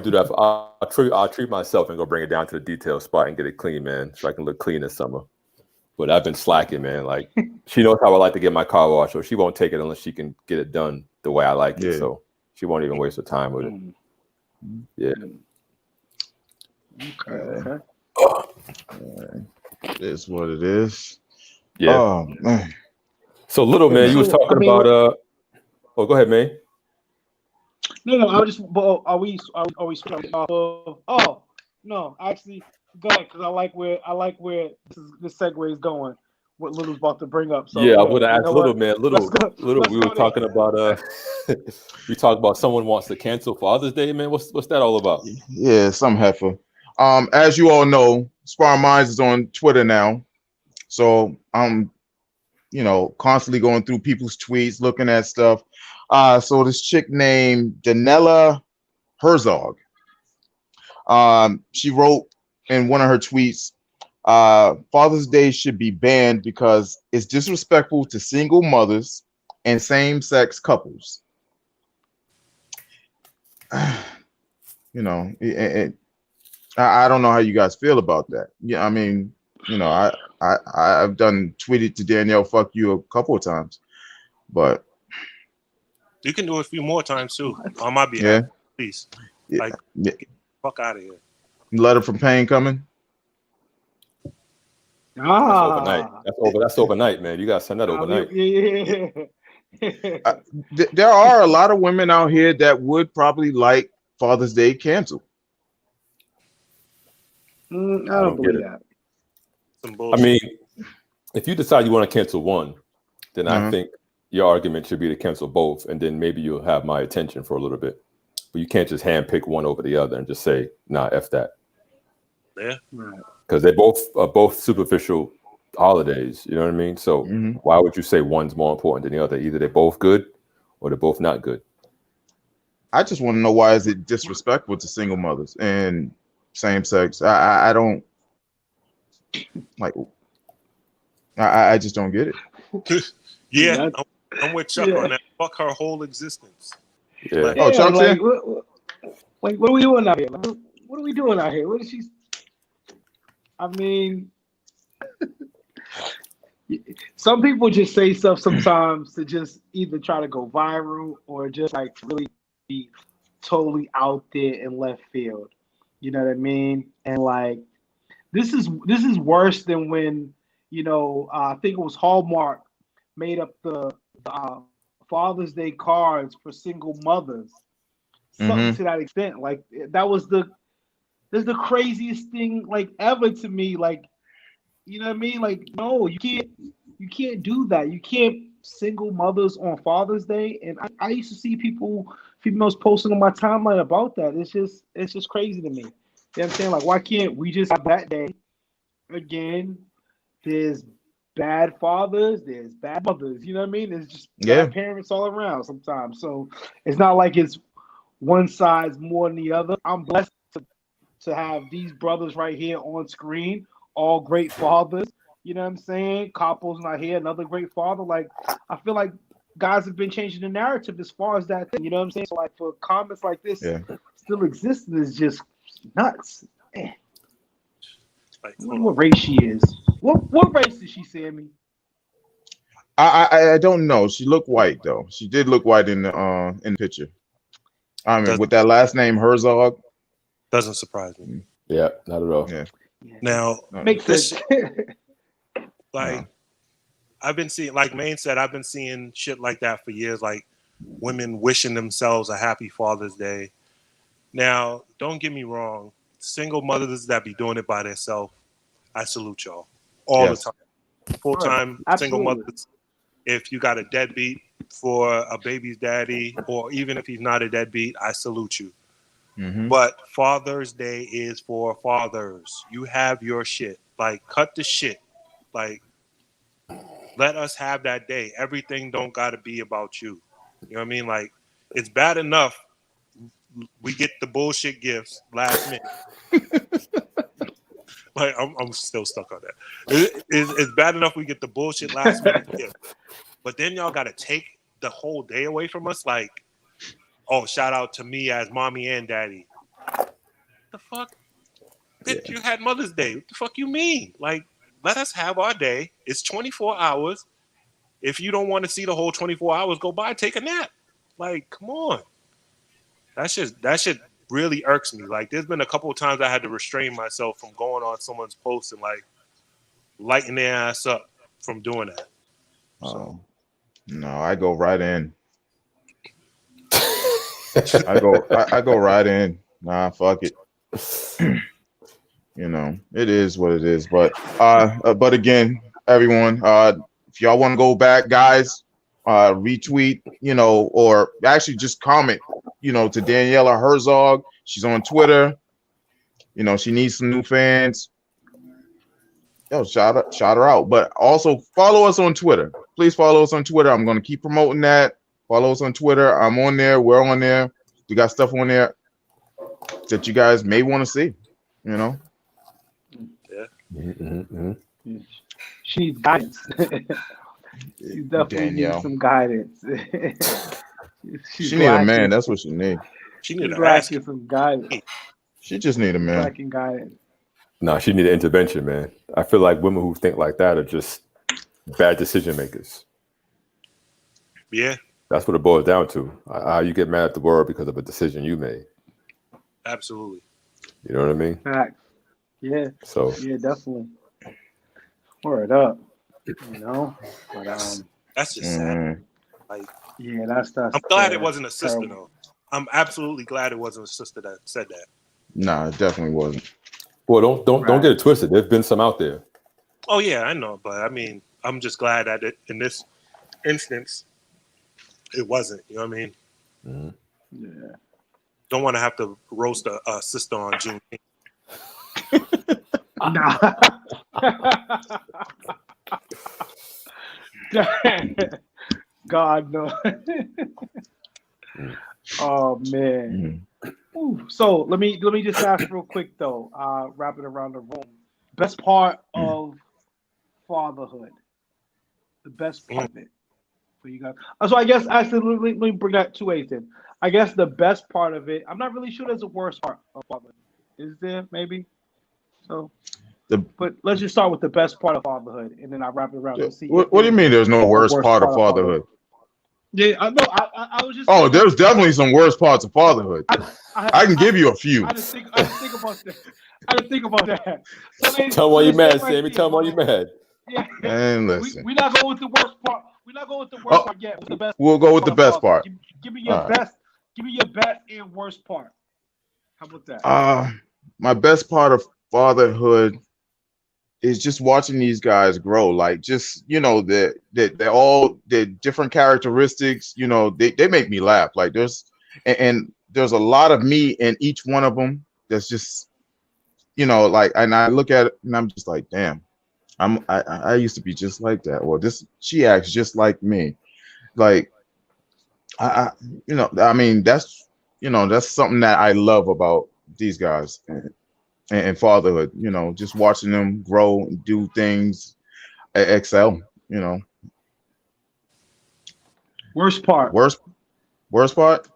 do that. I'll treat myself and go bring it down to the detail spot and get it clean, man, so I can look clean this summer. But I've been slacking, man. Like, she knows how I like to get my car washed, so she won't take it unless she can get it done the way I like it. So she won't even waste her time with it. Yeah. Okay. It is what it is. Yeah. Oh man. So little man, you was talking about Oh, go ahead, man. No. I was just. Are we switching off of? Oh no, actually, go ahead, because I like where this segue is going. What Little's about to bring up. So yeah, I would ask Little man. Little. Let's We were talking about we talked about someone wants to cancel Father's Day, man. What's that all about? Yeah, some heifer. As you all know, Sparring Minds is on Twitter now, so I'm, constantly going through people's tweets, looking at stuff. So this chick named Danella Herzog, she wrote in one of her tweets, Father's Day should be banned because it's disrespectful to single mothers and same-sex couples. I don't know how you guys feel about that. Yeah, I mean, I've done tweeted to Danielle, fuck you, a couple of times, but You can do it a few more times too. On my behalf, please. Yeah. Like, Yeah. get the fuck out of here. Letter from Pain coming. That's overnight. That's overnight, man. You gotta send that overnight. There are a lot of women out here that would probably like Father's Day canceled. I don't believe that. Some I bullshit. mean, if you decide you want to cancel one, then I think your argument should be to cancel both, and then maybe you'll have my attention for a little bit. But you can't just handpick one over the other and just say, "Nah, f that." Yeah, because they both are both superficial holidays. You know what I mean? So why would you say one's more important than the other? Either they're both good or they're both not good. I just want to know, why is it disrespectful to single mothers and same sex? I don't like. I just don't get it. Yeah, I'm with Chuck on that. Fuck her whole existence. Yeah. Like, Oh, Chuck's like, here? what are we doing out here? What are we doing out here? What is she? I mean, some people just say stuff sometimes to just either try to go viral or just like really be totally out there in left field. You know what I mean? And like, this is worse than when, you know, I think it was Hallmark made up the Father's Day cards for single mothers. Something to that extent. Like, that's the craziest thing like ever to me. Like, you know what I mean? Like, no, you can't do that. You can't single mothers on Father's Day. And I used to see females posting on my timeline about that. It's just crazy to me. You know what I'm saying? Like, why can't we just have that day? Again, there's bad fathers, there's bad mothers. You know what I mean? There's just bad parents all around sometimes. So it's not like it's one side's more than the other. I'm blessed to have these brothers right here on screen, all great fathers. You know what I'm saying? Couples not here, another great father. Like, I feel like guys have been changing the narrative as far as that thing. You know what I'm saying? So like, for comments like this still existing is just nuts. Man. Like, what race she is? What race is she, Sammy? I don't know. She looked white though. She did look white in the picture. I mean, with that last name Herzog. Doesn't surprise me. Yeah, not at all. Yeah. Now makes sense. Like, I've been seeing, like Maine said, I've been seeing shit like that for years. Like, women wishing themselves a happy Father's Day. Now, don't get me wrong. Single mothers that be doing it by themselves, I salute y'all all the time. Full-time single mothers. If you got a deadbeat for a baby's daddy, or even if he's not a deadbeat, I salute you. But Father's Day is for fathers. You have your shit. Like, cut the shit. Like, let us have that day. Everything don't got to be about you. You know what I mean? Like, it's bad enough we get the bullshit gifts last minute. Like, I'm still stuck on that. It's bad enough we get the bullshit last minute gift, but then y'all got to take the whole day away from us. Like, oh, shout out to me as mommy and daddy. The fuck? Bitch, you had Mother's Day. What the fuck you mean? Like, let us have our day. It's 24 hours. If you don't want to see the whole 24 hours go by, take a nap. Like, come on. That shit really irks me. Like, there's been a couple of times I had to restrain myself from going on someone's post and like lighting their ass up from doing that. So. No, I go right in. I go right in. Nah, fuck it. You know, it is what it is. But again, everyone, if y'all want to go back, guys, retweet, you know, or actually just comment, you know, to Daniela Herzog. She's on Twitter. You know, she needs some new fans. Yo, shout her out. But also follow us on Twitter. Please follow us on Twitter. I'm going to keep promoting that. Follow us on Twitter. I'm on there. We're on there. We got stuff on there that you guys may want to see, you know? Yeah. She needs guidance. She definitely needs some guidance. She need a man. That's what she needs. She need some guidance. She just need a man. Lacking guidance. No, she need an intervention, man. I feel like women who think like that are just bad decision makers. Yeah. That's what it boils down to. How you get mad at the world because of a decision you made. Absolutely. You know what I mean? Facts. Yeah. So Yeah, definitely. Word up. You know, but That's just sad. Like, yeah, that's I'm glad it wasn't a sister though. I'm absolutely glad it wasn't a sister that said that. Nah, it definitely wasn't. well, don't get it twisted. There's been some out there. Oh yeah, I know, but I mean, I'm just glad that in this instance, it wasn't. You know what I mean? Mm-hmm. Yeah. Don't want to have to roast a sister on Juneteenth. Nah. God no. Oh man. Ooh. So let me just ask real quick though. Wrap it around the room. Best part of fatherhood. The best part of it for you guys. So I guess actually let me bring that two ways in. I guess the best part of it. I'm not really sure there's a worst part of fatherhood. Is there maybe? So. But let's just start with the best part of fatherhood, and then I wrap it around. Let's see. What do you mean? There's no worst part of fatherhood? Yeah, I know. I was just. Oh, there's definitely some worst parts of fatherhood. I can give you a few. I just think about that. I didn't think about that. So tell them why you're mad, Sammy. Tell them why you're mad. Yeah. And listen, we're not going with the worst part. We're not going with the worst part yet. The best. We'll go with the best part. Give me your best. Give me your best and worst part. How about that? My best part of fatherhood is just watching these guys grow. Like, just, you know, they're all their different characteristics. You know, they make me laugh. Like, there's a lot of me in each one of them. That's just, you know, like, and I look at it and I'm just like, damn, I used to be just like that. Or she acts just like me. Like, you know, I mean, that's something that I love about these guys. And fatherhood, you know, just watching them grow and do things, excel, you know. Worst part. Worst part.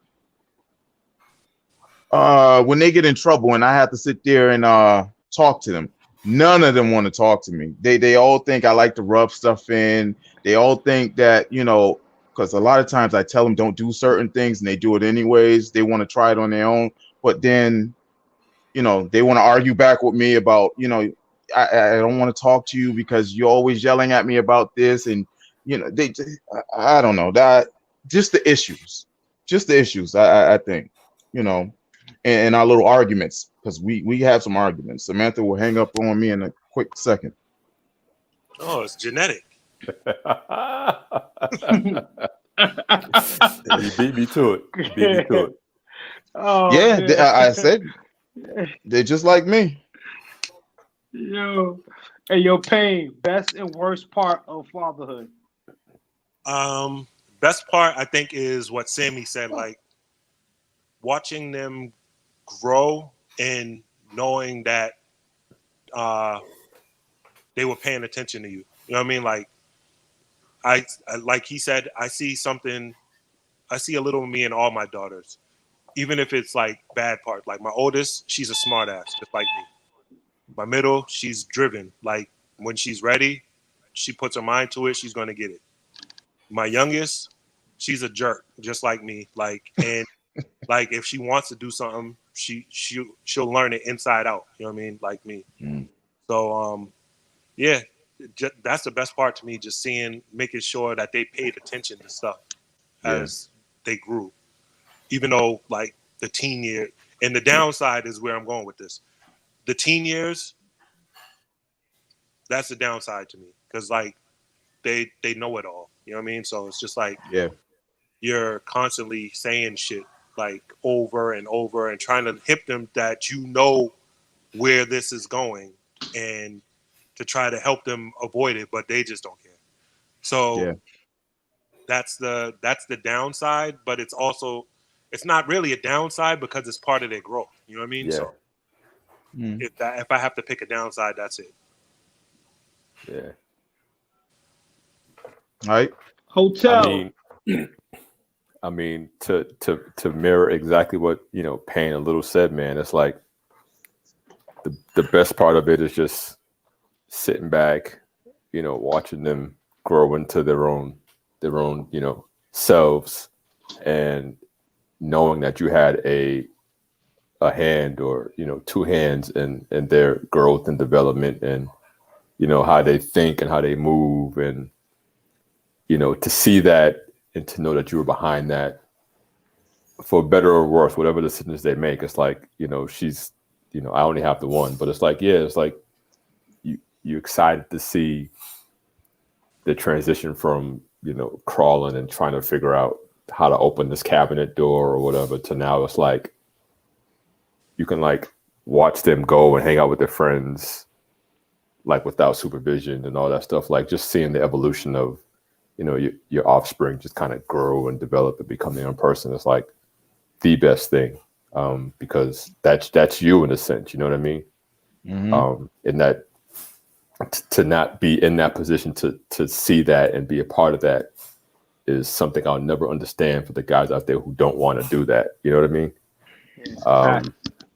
When they get in trouble and I have to sit there and talk to them. None of them want to talk to me. They all think I like to rub stuff in. They all think that, you know, because a lot of times I tell them don't do certain things and they do it anyways. They want to try it on their own, but then, you know, they want to argue back with me about, you know, I don't want to talk to you because you're always yelling at me about this. And, you know, I don't know, that just the issues, I think, you know, and our little arguments, because we have some arguments. Samantha will hang up on me in a quick second. Oh, it's genetic. You beat me to it. Oh, yeah, man. I said they're just like me. Yo, hey, yo, Pain. Best and worst part of fatherhood. Best part I think is what Sammy said, like watching them grow and knowing that they were paying attention to you. You know what I mean? Like like he said, I see a little of me in all my daughters. Even if it's like bad part. Like my oldest, she's a smart ass, just like me. My middle, she's driven. Like when she's ready, she puts her mind to it, she's gonna get it. My youngest, she's a jerk, just like me. Like, and like if she wants to do something, she'll learn it inside out. You know what I mean? Like me. So yeah, that's the best part to me. Just making sure that they paid attention to stuff as they grew. Even though like the teen year, and the downside is where I'm going with this. The teen years, that's the downside to me because like they know it all. You know what I mean? So it's just like you're constantly saying shit like over and over and trying to hip them that you know where this is going and to try to help them avoid it, but they just don't care. So that's the downside, but it's not really a downside because it's part of their growth. You know what I mean? So if I have to pick a downside, that's it. Yeah. All right. Hotel. I mean, to mirror exactly what, you know, Payne a little said, man, it's like the best part of it is just sitting back, you know, watching them grow into their own, you know, selves, and knowing that you had a hand, or two hands in their growth and development, and how they think and how they move, and to see that and to know that you were behind that, for better or worse, whatever decisions they make. It's like, she's, I only have the one, but it's like, yeah, it's like you excited to see the transition from, crawling and trying to figure out how to open this cabinet door or whatever, to now it's like you can like watch them go and hang out with their friends, like without supervision and all that stuff. Like just seeing the evolution of, your offspring just kind of grow and develop and become their own person. It's like the best thing, because that's you in a sense. You know what I mean? Mm-hmm. And that to not be in that position to see that and be a part of that is something I'll never understand for the guys out there who don't want to do that. You know what I mean?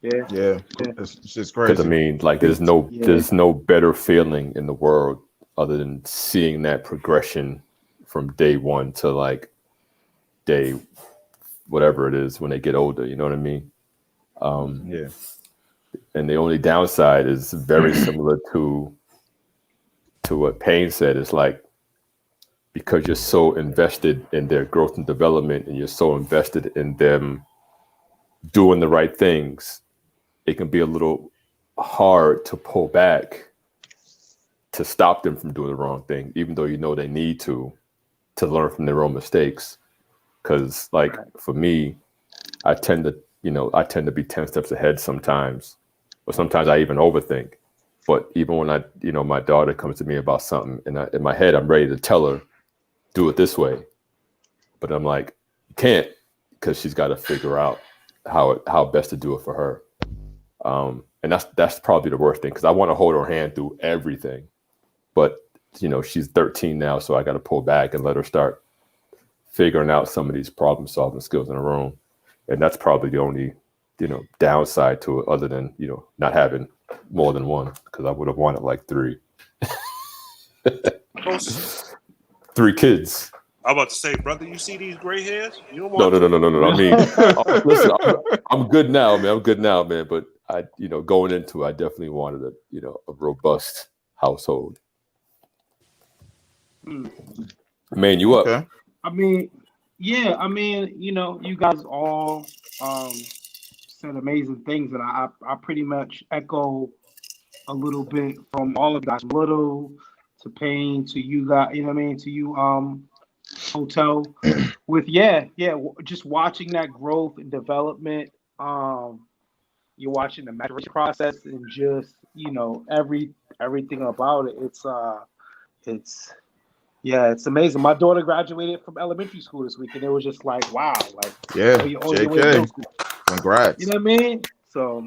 Yeah. It's just Because crazy. I mean, like, there's no better feeling in the world other than seeing that progression from day one to like day whatever it is when they get older. You know what I mean? Yeah. And the only downside is very similar to what Payne said. It's like, because you're so invested in their growth and development, and you're so invested in them doing the right things, it can be a little hard to pull back to stop them from doing the wrong thing, even though they need to learn from their own mistakes. Because like for me, I tend to be 10 steps ahead sometimes, or sometimes I even overthink. But even when my daughter comes to me about something, and in my head I'm ready to tell her, do it this way, but I'm like, you can't, because she's got to figure out how best to do it for her. And that's probably the worst thing, because I want to hold her hand through everything, but she's 13 now, so I got to pull back and let her start figuring out some of these problem solving skills in her own. And that's probably the only downside to it, other than not having more than one, because I would have wanted like 3 kids. I'm about to say, brother, you see these gray hairs? You don't No. want I mean, listen, I'm good now, man. But I, going into it, I definitely wanted a robust household. Man, you up? Okay. I mean, you guys all said amazing things, and I pretty much echo a little bit from all of you guys, Little to Payne to you guys, you know what I mean, to you Hotel, with just watching that growth and development. You're watching the maturation process, and just everything about it. It's amazing. My daughter graduated from elementary school this week, and it was just like, wow, like, you're on your way to middle school. Congrats. You know what I mean? So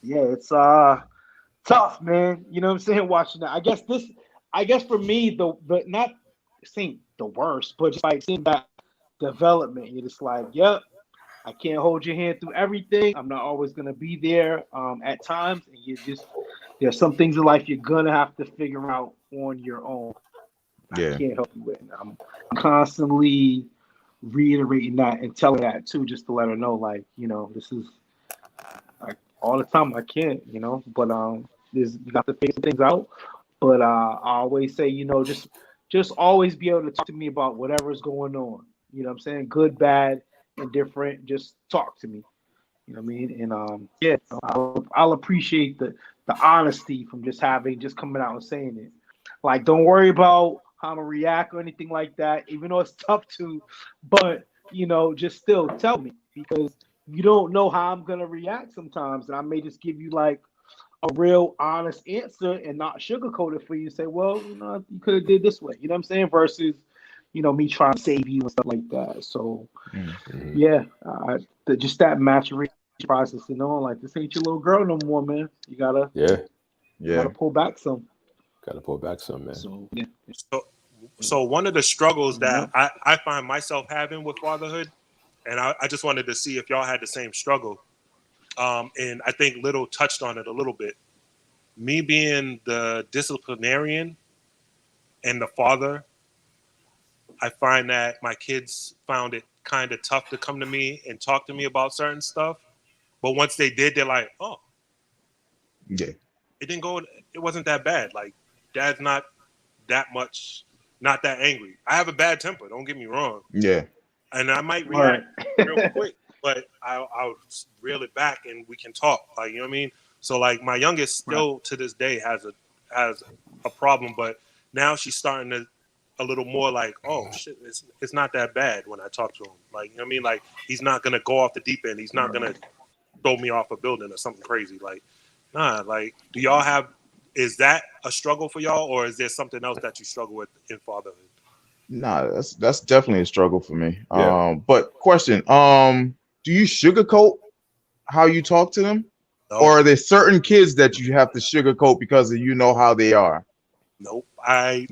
yeah, it's tough, man. You know what I'm saying? Watching that. I guess for me, the not saying the worst, but just like seeing that development, you're just like, yep, I can't hold your hand through everything. I'm not always gonna be there at times, and there's some things in life you're gonna have to figure out on your own. Yeah. I can't help you with it. I'm constantly reiterating that and telling that too, just to let her know, like, this is like all the time. I can't, but you got to figure things out. But I always say, just always be able to talk to me about whatever's going on. You know what I'm saying? Good, bad, indifferent. Just talk to me. You know what I mean? And I'll appreciate the honesty from just coming out and saying it. Like, don't worry about how I'm gonna react or anything like that, even though it's tough to, but just still tell me, because you don't know how I'm gonna react sometimes, and I may just give you like a real honest answer and not sugarcoat it for you. Say, well, you could have did this way. You know what I'm saying? Versus, me trying to save you and stuff like that. So, just that maturation process, like, this ain't your little girl no more, man. You gotta pull back some. Gotta pull back some, man. So yeah. So one of the struggles that I find myself having with fatherhood, and I just wanted to see if y'all had the same struggle. And I think Little touched on it a little bit. Me being the disciplinarian and the father, I find that my kids found it kind of tough to come to me and talk to me about certain stuff. But once they did, they're like, oh, Yeah. It wasn't that bad. Like, Dad's not that angry. I have a bad temper, don't get me wrong. Yeah. And I might react real quick, but I'll reel it back and we can talk. Like, you know what I mean? So like my youngest still to this day has a problem, but now she's starting to a little more like, oh shit, it's not that bad when I talk to him. Like, you know what I mean? Like, he's not gonna go off the deep end. He's not gonna throw me off a building or something crazy. Like, nah, like, is that a struggle for y'all, or is there something else that you struggle with in fatherhood? Nah, that's definitely a struggle for me. Yeah. But question, do you sugarcoat how you talk to them? No. Or are there certain kids that you have to sugarcoat because of how they are? Nope. I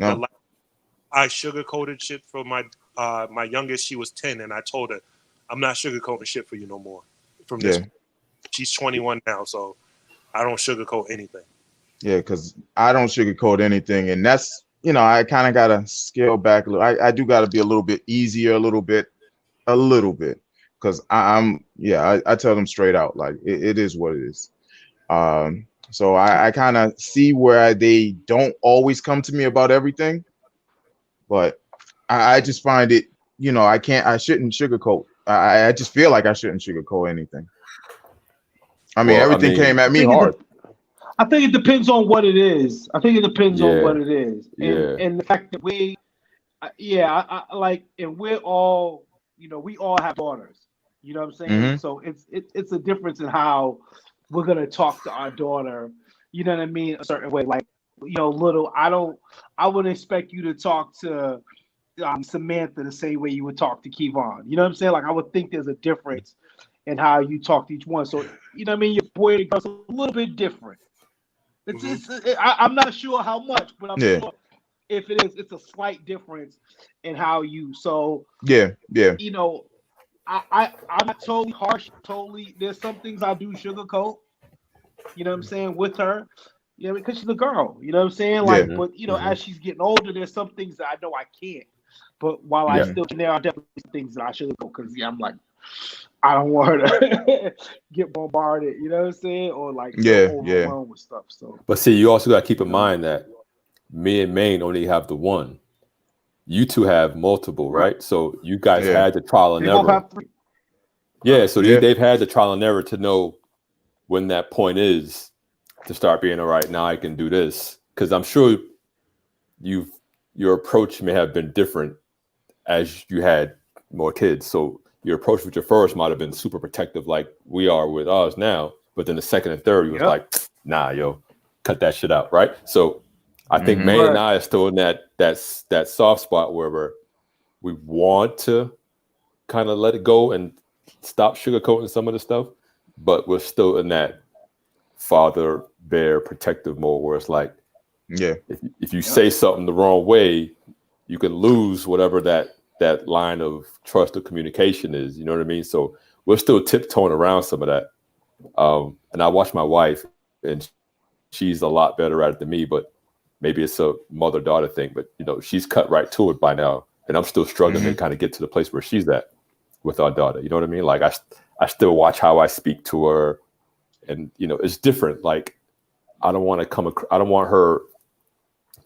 sugarcoated shit for my my youngest. She was 10, and I told her, I'm not sugarcoating shit for you no more. From this, she's 21 now, so I don't sugarcoat anything. Yeah, because I don't sugarcoat anything, and that's I kind of gotta scale back a little. I do gotta be a little bit easier, a little bit, because I tell them straight out, like it is what it is. So I kind of see where they don't always come to me about everything, but I just find it, I shouldn't sugarcoat. I just feel like I shouldn't sugarcoat anything. I mean, everything came at me hard. I think it depends on what it is. And the fact that I like, and we're all, we all have daughters. You know what I'm saying? Mm-hmm. So it's a difference in how we're gonna talk to our daughter. You know what I mean? A certain way, like, I wouldn't expect you to talk to Samantha the same way you would talk to Kevon. You know what I'm saying? Like, I would think there's a difference in how you talk to each one. So, you know what I mean? Your boy and girl's a little bit different. I'm not sure how much, but I'm sure if it is, it's a slight difference in how you. So I'm not totally harsh. There's some things I do sugarcoat. You know what I'm saying, with her. Because she's a girl. You know what I'm saying? Like, but as she's getting older, there's some things that I know I can't. But while I still can, there are definitely things that I sugarcoat because I'm like, I don't want her to get bombarded, you know what I'm saying? Or like overwhelmed with stuff. So, but see, you also got to keep in mind that me and Maine only have the one. You two have multiple, right? So you guys had the trial and error. Both have 3. Yeah, so they've had the trial and error to know when that point is to start being all right. Now I can do this, because I'm sure your approach may have been different as you had more kids. So your approach with your first might have been super protective, like we are with ours now. But then the second and third, you was like, nah, yo, cut that shit out, right? So I think May and I are still in that soft spot where we want to kind of let it go and stop sugarcoating some of the stuff, but we're still in that father bear protective mode where it's like, if you say something the wrong way, you can lose whatever that line of trust or communication is, you know what I mean? So we're still tiptoeing around some of that. And I watch my wife, and she's a lot better at it than me, but maybe it's a mother-daughter thing, but she's cut right to it by now. And I'm still struggling to kind of get to the place where she's at with our daughter. You know what I mean? Like I still watch how I speak to her, and it's different. Like I don't want her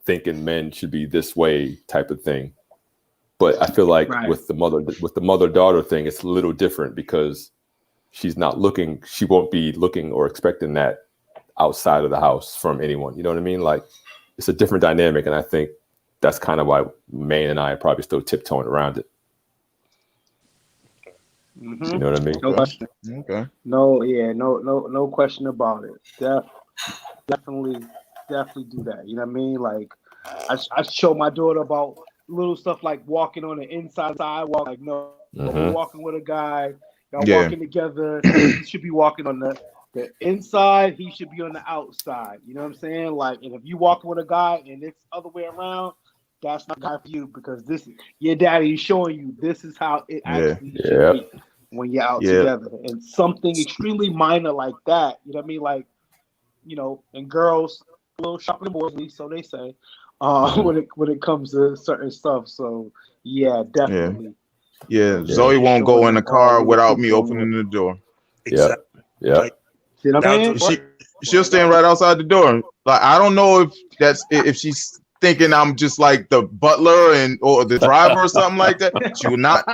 thinking men should be this way type of thing. But I feel like with the mother-daughter thing, it's a little different because she won't be looking or expecting that outside of the house from anyone. You know what I mean? Like it's a different dynamic. And I think that's kind of why Maine and I are probably still tiptoeing around it. Mm-hmm. You know what I mean? No question. Okay. No question about it. Definitely do that. You know what I mean? Like I show my daughter about little stuff like walking on the inside sidewalk. Like, no, we're walking with a guy. Y'all walking together. You should be walking on the inside. He should be on the outside. You know what I'm saying? Like, and if you walking with a guy and it's the other way around, that's not guy for you, because your daddy is showing you this is how it actually should be when you're out together. And something extremely minor like that, you know what I mean? Like, and girls, little shopping boys, at least so they say. When it comes to certain stuff, so yeah, definitely. Yeah, Zoe won't go in the car without me opening the door. Exactly. Yeah. Like, See what I'm saying? She'll stand right outside the door. Like I don't know if she's thinking I'm just like the butler or the driver or something like that. She will not.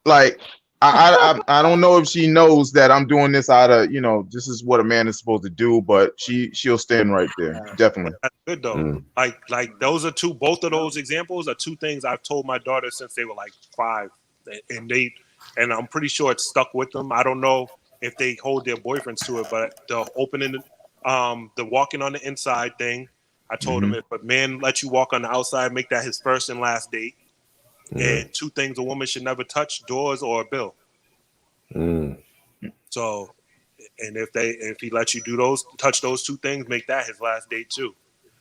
Like I don't know if she knows that I'm doing this out of this is what a man is supposed to do. But she'll stand right there. Definitely. That's good though. Like those are both of those examples are two things I've told my daughter since they were like 5, and I'm pretty sure it's stuck with them. I don't know if they hold their boyfriends to it, but the opening, the walking on the inside thing, I told him if a man lets you walk on the outside, make that his first and last date. And 2 things a woman should never touch: doors or a bill. So, and if he lets you touch those 2 things, make that his last date too.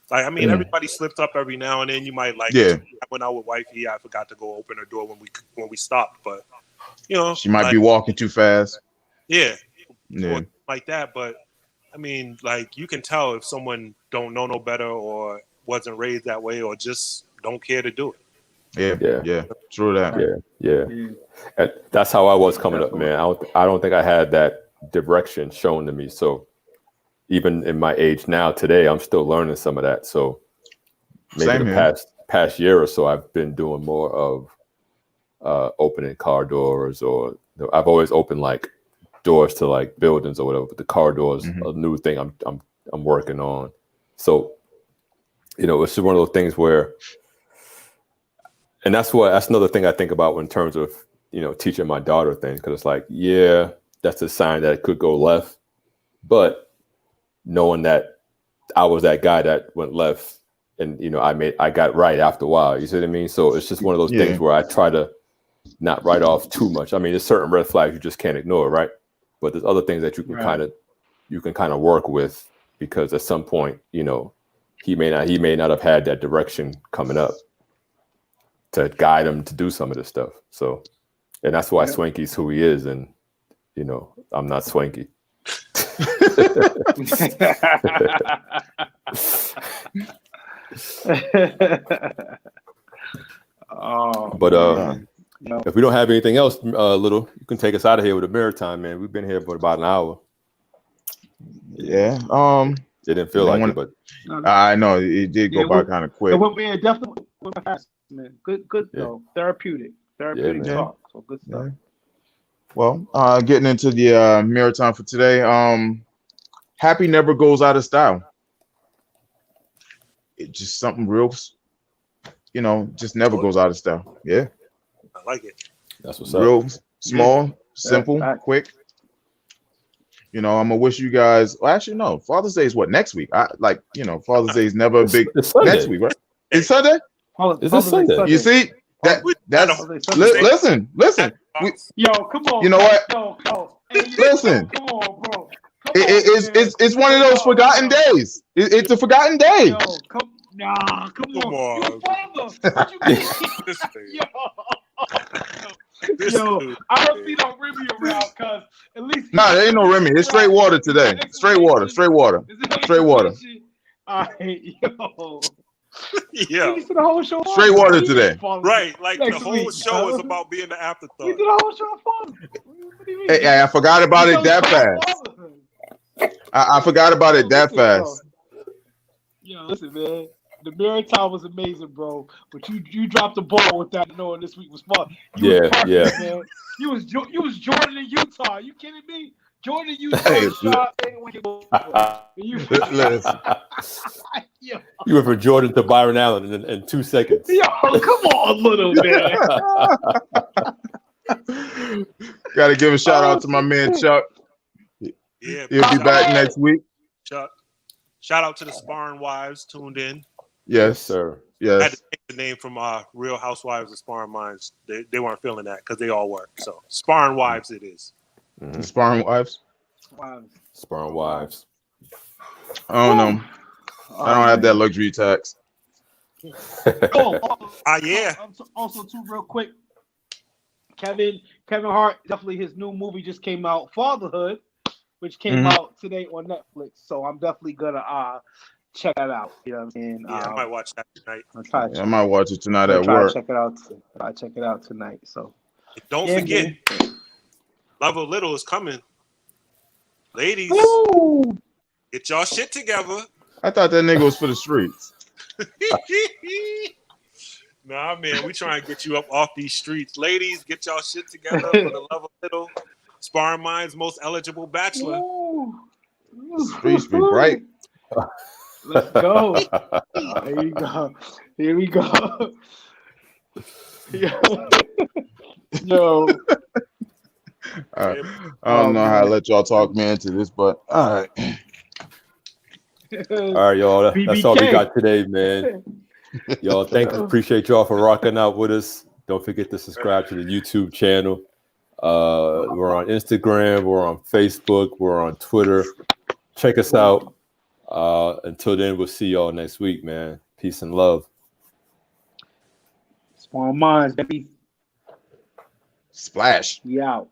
Like, I mean, everybody slips up every now and then. You might I went out with wifey. I forgot to go open her door when we stopped, but she might be walking too fast. Yeah, like that. But I mean, like, you can tell if someone don't know no better or wasn't raised that way or just don't care to do it. Yeah. True that. Yeah. And that's how I was coming up, man. I don't think I had that direction shown to me. So even in my age now, today, I'm still learning some of that. So maybe the past year or so, I've been doing more of opening car doors, or I've always opened like doors to like buildings or whatever. But the car doors, a new thing I'm working on. So it's just one of those things where. And that's another thing I think about in terms of, teaching my daughter things. Because it's like, yeah, that's a sign that it could go left. But knowing that I was that guy that went left and, I got right after a while. You see what I mean? So it's just one of those things where I try to not write off too much. I mean, there's certain red flags you just can't ignore, right? But there's other things that you can kind of work with, because at some point, he may not have had that direction coming up to guide him to do some of this stuff. So, and that's why Swanky's who he is. And, I'm not Swanky. But if we don't have anything else, Little, you can take us out of here with a mirror time, man. We've been here for about an hour. Yeah. It didn't feel like it, but I know it did go by kind of quick. It went definitely fast, man. Good though. Therapeutic talk. So good stuff. Yeah. Well, getting into the mirror time for today. Happy never goes out of style. It's just something real, just never goes out of style. Yeah. I like it. That's what's up. Real small, simple, quick. I'm gonna wish you guys. Well, actually, no. Father's Day is what, next week? Father's Day is never a big next week, right? It's Sunday. Is this Sunday? You see that's listen. Yo, come on. You know what? Yo. Listen. Come on, bro. It's one of those forgotten days. It's a forgotten day. Yo, come on. Your father. What you mean? Yo, I don't see no Remy around, cause at least there ain't no Remy. It's straight water today. Straight water. Yo. Yeah. The whole show straight water today. Right, like the whole show is about being the afterthought. You did the whole show for me. What do you mean? Hey, I forgot about it that fast. I forgot about it that fast. Yo, listen, man. The mirror time was amazing, bro. But you dropped the ball with that, knowing this week was fun. You was perfect, man. You was Jordan in Utah. Are you kidding me? Jordan in Utah shot. You went from Jordan to Byron Allen in 2 seconds. Yo, come on, little man. Got to give a shout out to my man Chuck. Yeah, he'll be back next week. Chuck. Shout out to the Sparring Wives tuned in. Yes, sir. Yes. I had to take the name from Real Housewives of Sparring Wives. They weren't feeling that because they all work. So Sparring Wives it is. Mm-hmm. Sparring Wives. Sparring Wives. I don't know. I don't have that luxury tax. Yeah. Also, too, real quick, Kevin Hart, definitely his new movie just came out, Fatherhood, which came out today on Netflix. So I'm definitely gonna check that out. You know what I'm saying? Yeah, I might watch that tonight. I'll try to I might watch it tonight at try work. to check it out. Try to check it out tonight. So And don't forget, Love a Little is coming. Ladies, Woo! get y'all shit together. I thought that nigga was for the streets. Nah, man, we trying to get you up off these streets. Ladies, get y'all shit together for the Love a Little. Sparring Minds most eligible bachelor. Ooh. Streets be bright. Let's go. Here you go. Here we go. Yo. I don't know how to let y'all talk me into this, but all right. All right, y'all. That's all we BBK. got today, man. Y'all, appreciate y'all for rocking out with us. Don't forget to subscribe to the YouTube channel. We're on Instagram, we're on Facebook, we're on Twitter. Check us out. Until then, we'll see y'all next week, man. Peace and love. Sparring Minds, baby. Splash. We out.